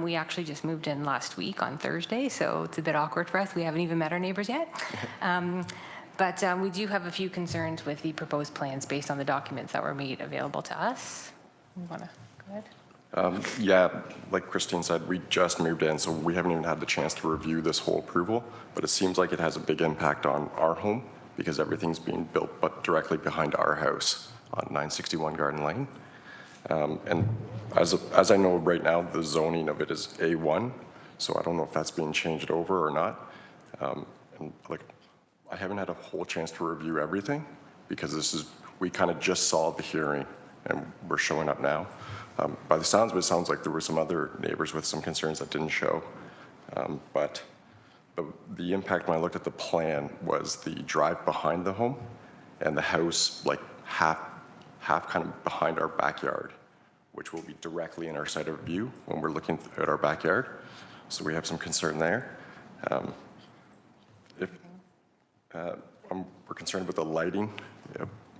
We actually just moved in last week on Thursday, so it's a bit awkward for us. We haven't even met our neighbors yet. But we do have a few concerns with the proposed plans based on the documents that were made available to us. You want to go ahead? Yeah, like Christine said, we just moved in, so we haven't even had the chance to review this whole approval, but it seems like it has a big impact on our home because everything's being built but directly behind our house on 961 Garden Lane. And as I know right now, the zoning of it is A1, So I don't know if that's being changed over or not. And like, I haven't had a whole chance to review everything because we kind of just saw the hearing and we're showing up now. By the sounds of it, sounds like there were some other neighbors with some concerns that didn't show. But the impact when I looked at the plan was the drive behind the home and the house like half kind of behind our backyard, which will be directly in our side of view when we're looking at our backyard. So we have some concern there. We're concerned with the lighting,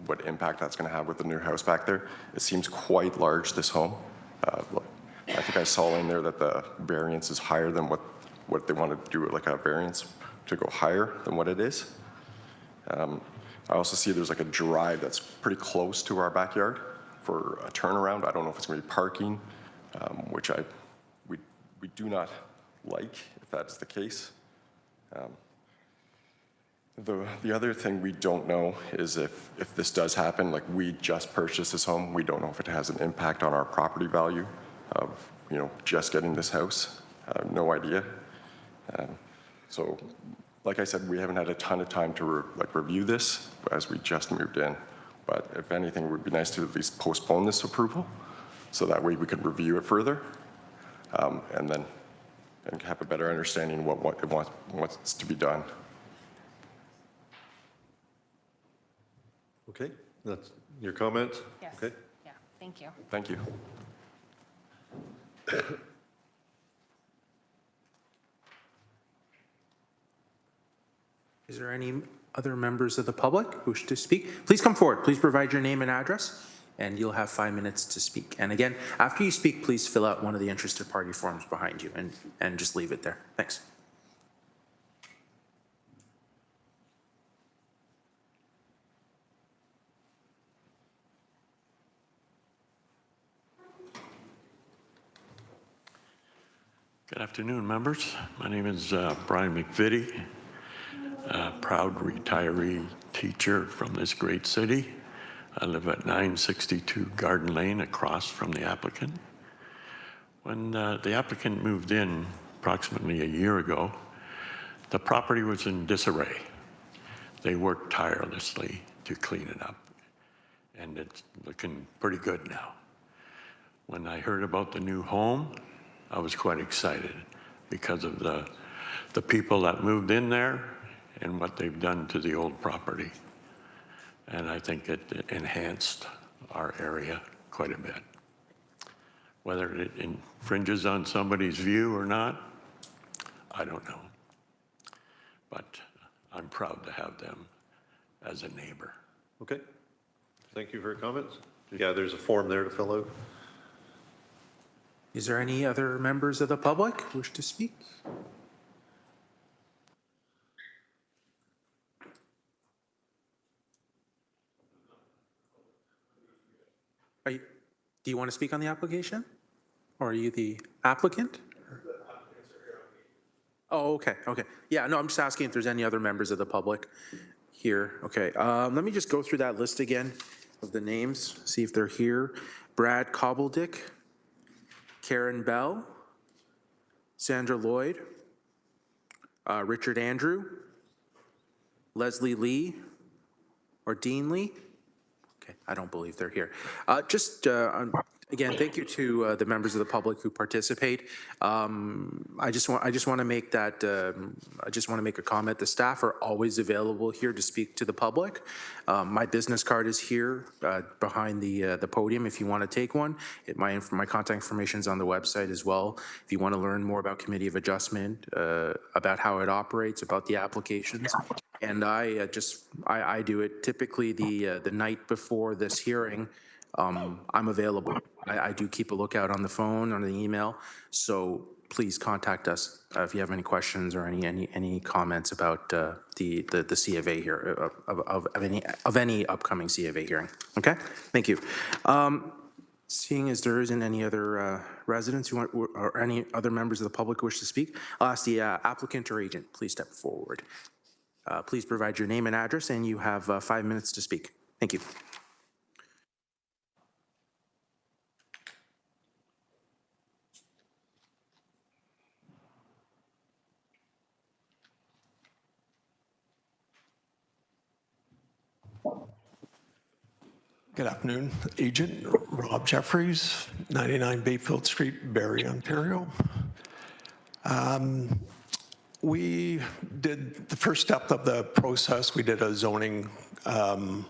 what impact that's going to have with the new house back there. It seems quite large, this home. I think I saw in there that the variance is higher than what they want to do, like a variance to go higher than what it is. I also see there's like a drive that's pretty close to our backyard for a turnaround. I don't know if it's going to be parking, which we do not like if that's the case. The other thing we don't know is if this does happen, like we just purchased this home, we don't know if it has an impact on our property value of, just getting this house. No idea. So like I said, we haven't had a ton of time to review this as we just moved in. But if anything, it would be nice to at least postpone this approval so that way we could review it further and have a better understanding of what it wants to be done. Okay, that's your comments? Yes. Okay, Yeah, thank you. Thank you. Is there any other members of the public who wish to speak? Please come forward. Please provide your name and address, and you'll have 5 minutes to speak. And again, after you speak, please fill out one of the interested party forms behind you and just leave it there. Thanks. Good afternoon, members. My name is Brian McVitie, a proud retiree teacher from this great city. I live at 962 Garden Lane across from the applicant. When the applicant moved in approximately a year ago, the property was in disarray. They worked tirelessly to clean it up, and it's looking pretty good now. When I heard about the new home, I was quite excited because of the people that moved in there and what they've done to the old property. And I think it enhanced our area quite a bit. Whether it infringes on somebody's view or not, I don't know. But I'm proud to have them as a neighbor. okay. Thank you for your comments. Yeah, there's a form there to fill out. Is there any other members of the public who wish to speak? Do you want to speak on the application? Or are you the applicant? Oh, okay. Yeah, no, I'm just asking if there's any other members of the public here. Okay, let me just go through that list again of the names, see if they're here. Brad Cobbledick, Karen Bell, Sandra Lloyd, Richard Andrew, Leslie Lee, or Dean Lee. Okay, I don't believe they're here. Again, thank you to the members of the public who participate. I just want to make that. I just want to make a comment. The staff are always available here to speak to the public. My business card is here behind the podium. If you want to take one, my contact information is on the website as well. If you want to learn more about Committee of Adjustment, about how it operates, about the applications. And I do it typically the night before this hearing. I'm available. I do keep a lookout on the phone, on the email. So please contact us if you have any questions or any comments about the C of A here of any upcoming C of A hearing. Okay, thank you. Seeing as there isn't any other residents who want or any other members of the public who wish to speak, I'll ask the applicant or agent please step forward. Please provide your name and address, and you have 5 minutes to speak. Thank you. Good afternoon. Agent Rob Jeffries, 99 Bayfield Street, Barrie, Ontario. We did the first step of the process. We did a zoning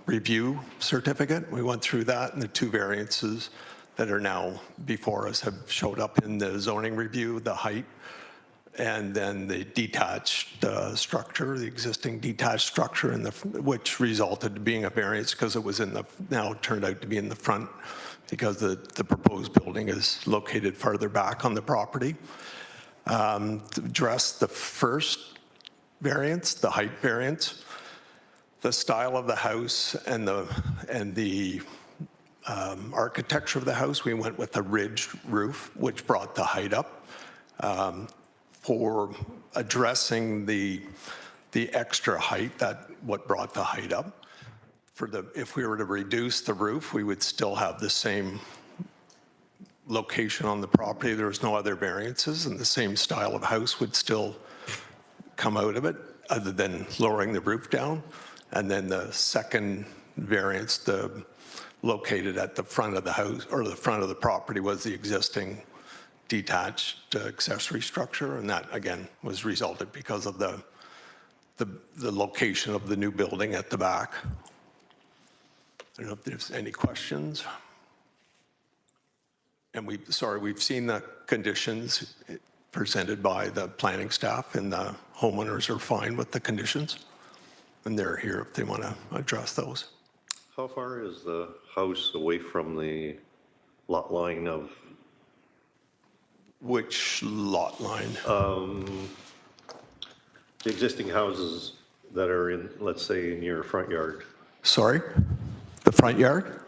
review certificate. We went through that, and the two variances that are now before us have showed up in the zoning review, the height, and then the detached structure, the existing detached structure, which resulted in being a variance because it was now turned out to be in the front because the proposed building is located farther back on the property. To address the first variance, the height variance, the style of the house and the architecture of the house, we went with a ridged roof, which brought the height up. For addressing the extra height, what brought the height up. If we were to reduce the roof, we would still have the same location on the property. There's no other variances, and the same style of house would still come out of it, other than lowering the roof down. And then the second variance, located at the front of the house or the front of the property, was the existing detached accessory structure, and that again was resulted because of the location of the new building at the back. I don't know if there's any questions. And we've seen the conditions presented by the planning staff, and the homeowners are fine with the conditions, and they're here if they want to address those. How far is the house away from the lot line of? Which lot line? The existing houses that are in, let's say, in your front yard. Sorry? The front yard?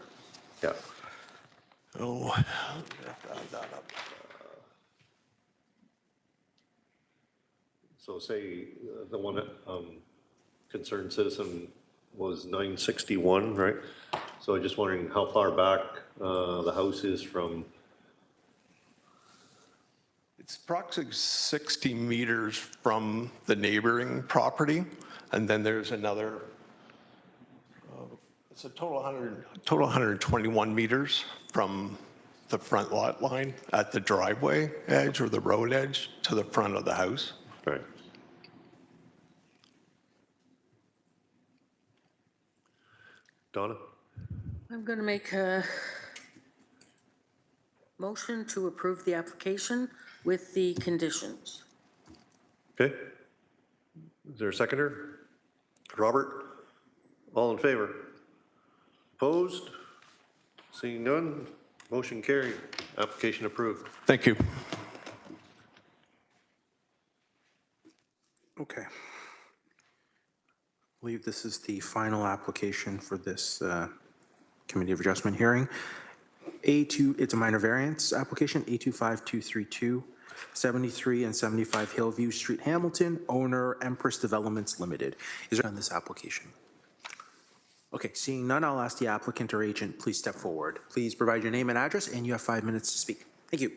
Yeah. Oh. So say the one concerned citizen was 961, right? So I'm just wondering how far back the house is from. It's approximately 60 meters from the neighboring property, and then there's another, it's a total 121 meters from the front lot line at the driveway edge or the road edge to the front of the house. Right. Donna? I'm going to make a motion to approve the application with the conditions. Okay. Is there a seconder? Robert? All in favor? Opposed? Seeing none, motion carried. Application approved. Thank you. Okay. I believe this is the final application for this Committee of Adjustment hearing. It's a minor variance application, A25232, 73 and 75 Hillview Street, Hamilton, owner Empress Developments Limited. Is there on this application? Okay, seeing none, I'll ask the applicant or agent, please step forward. Please provide your name and address, and you have 5 minutes to speak. Thank you.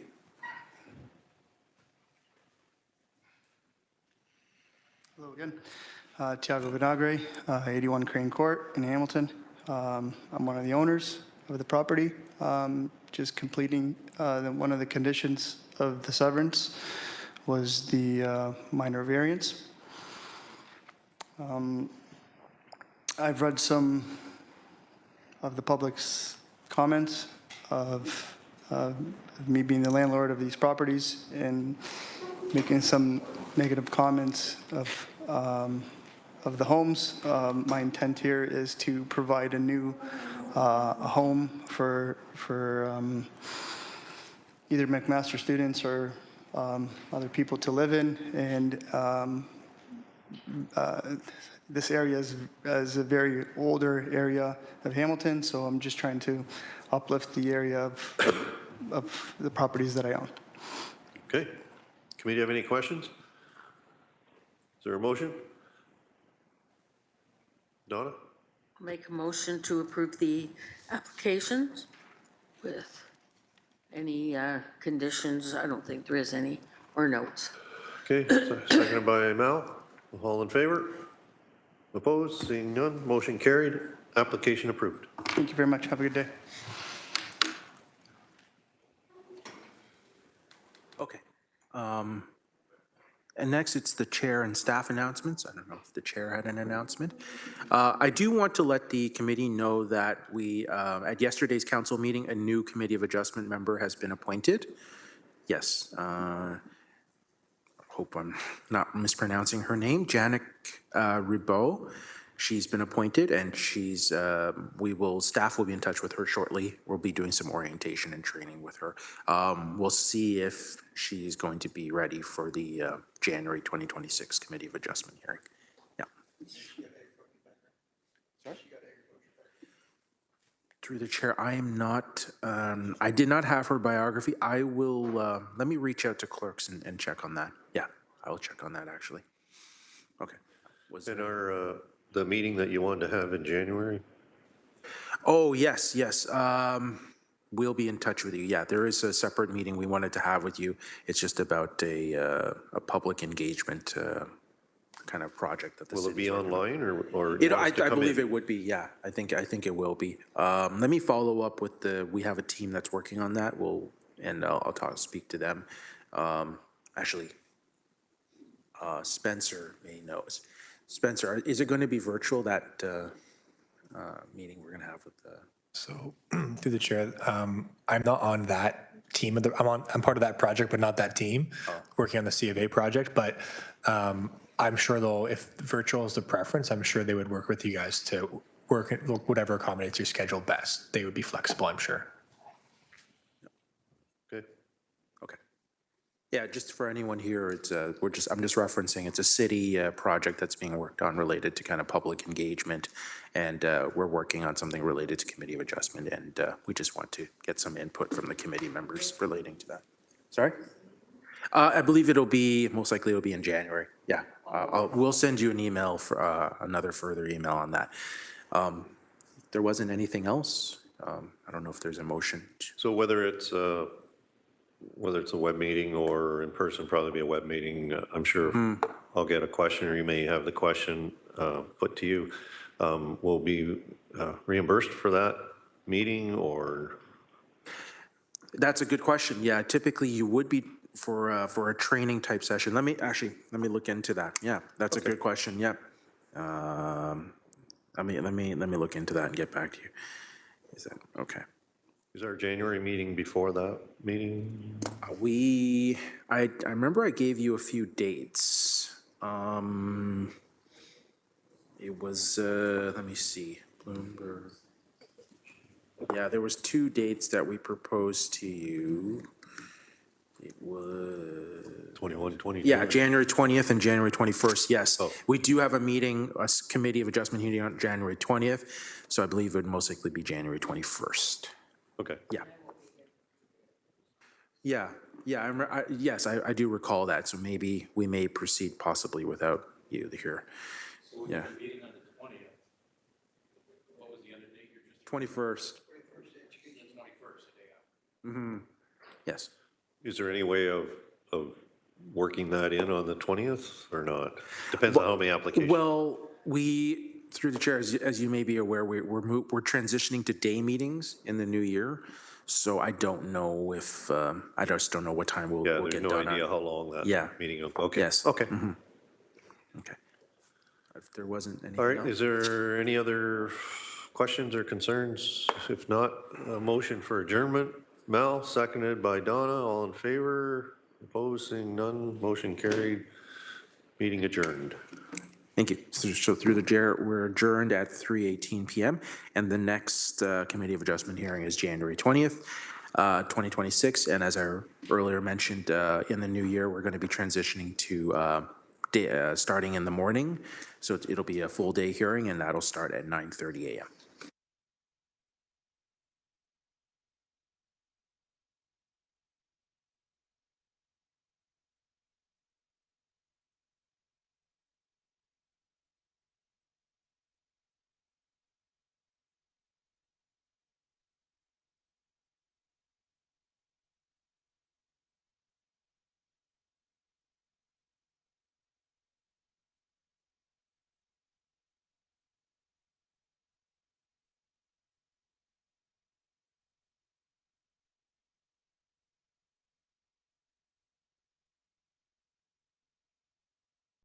Hello again. Tiago Vinagre, 81 Crane Court in Hamilton. I'm one of the owners of the property. Just completing one of the conditions of the severance was the minor variance. I've read some of the public's comments of me being the landlord of these properties and making some negative comments of the homes. My intent here is to provide a new home for either McMaster students or other people to live in, and this area is a very older area of Hamilton, so I'm just trying to uplift the area of the properties that I own. Okay. Committee have any questions? Is there a motion? Donna? Make a motion to approve the applications with any conditions. I don't think there is any, or notes. Okay, seconded by Mal. All in favor? Opposed? Seeing none, motion carried. Application approved. Thank you very much. Have a good day. Okay. And next, it's the chair and staff announcements. I don't know if the chair had an announcement. I do want to let the committee know that we, at yesterday's council meeting, a new Committee of Adjustment member has been appointed. Yes. Hope I'm not mispronouncing her name. Janet Ribaud. She's been appointed, and staff will be in touch with her shortly. We'll be doing some orientation and training with her. We'll see if she's going to be ready for the January 2026 Committee of Adjustment hearing. Yeah. Through the chair, I am not, I did not have her biography. I will, let me reach out to clerks and check on that. Yeah, I will check on that, actually. Okay. And the meeting that you wanted to have in January? Oh, yes. We'll be in touch with you. Yeah, there is a separate meeting we wanted to have with you. It's just about a public engagement kind of project that the Will it be online or? I believe it would be, yeah. I think it will be. Let me follow up with we have a team that's working on that. I'll speak to them. Actually, Spencer may know. Spencer, is it going to be virtual, that meeting we're going to have with the? So through the chair, I'm not on that team. I'm part of that project, but not that team, working on the C of A project. But I'm sure though, if virtual is the preference, I'm sure they would work with you guys to work whatever accommodates your schedule best. They would be flexible, I'm sure. Good. Okay. Yeah, just for anyone here, I'm just referencing, it's a city project that's being worked on related to kind of public engagement. And we're working on something related to Committee of Adjustment. And we just want to get some input from the committee members relating to that. Sorry? I believe most likely it'll be in January. Yeah. We'll send you an email for another further email on that. There wasn't anything else. I don't know if there's a motion. So whether it's a web meeting or in person, probably be a web meeting, I'm sure I'll get a question, or you may have the question put to you. Will be reimbursed for that meeting, or? That's a good question. Yeah, typically you would be for a training type session. Let me look into that. Yeah, that's a good question. Yep. Let me look into that and get back to you. Is that okay? Is our January meeting before that meeting? I remember I gave you a few dates. It was, let me see, Bloomberg. Yeah, there was 2 dates that we proposed to you. It was 21, 22. Yeah, January 20th and January 21st, yes. We do have a meeting, a Committee of Adjustment meeting on January 20th, so I believe it would most likely be January 21st. Okay. Yeah. Yes, I do recall that, so maybe we may proceed possibly without you here. Yeah. Meeting on the 20th. What was the other date? 21st. The 21st, the day after. Mm-hmm. Yes. Is there any way of working that in on the 20th or not? Depends on how many applications. Well, through the chair, as you may be aware, we're transitioning to day meetings in the new year. So I don't know if, I just don't know what time we'll get done. Yeah, there's no idea how long that meeting will. Okay. Yes. Okay. Mm-hmm. Okay. If there wasn't anything All right, else. is there any other questions or concerns? If not, a motion for adjournment. Mel, seconded by Donna, all in favor? Opposed, seeing none, motion carried. Meeting adjourned. Thank you. So through the chair, we're adjourned at 3:18 p.m. And the next Committee of Adjustment hearing is January 20th, 2026. And as I earlier mentioned, in the new year, we're going to be transitioning to starting in the morning. So it'll be a full day hearing, and that'll start at 9:30 a.m.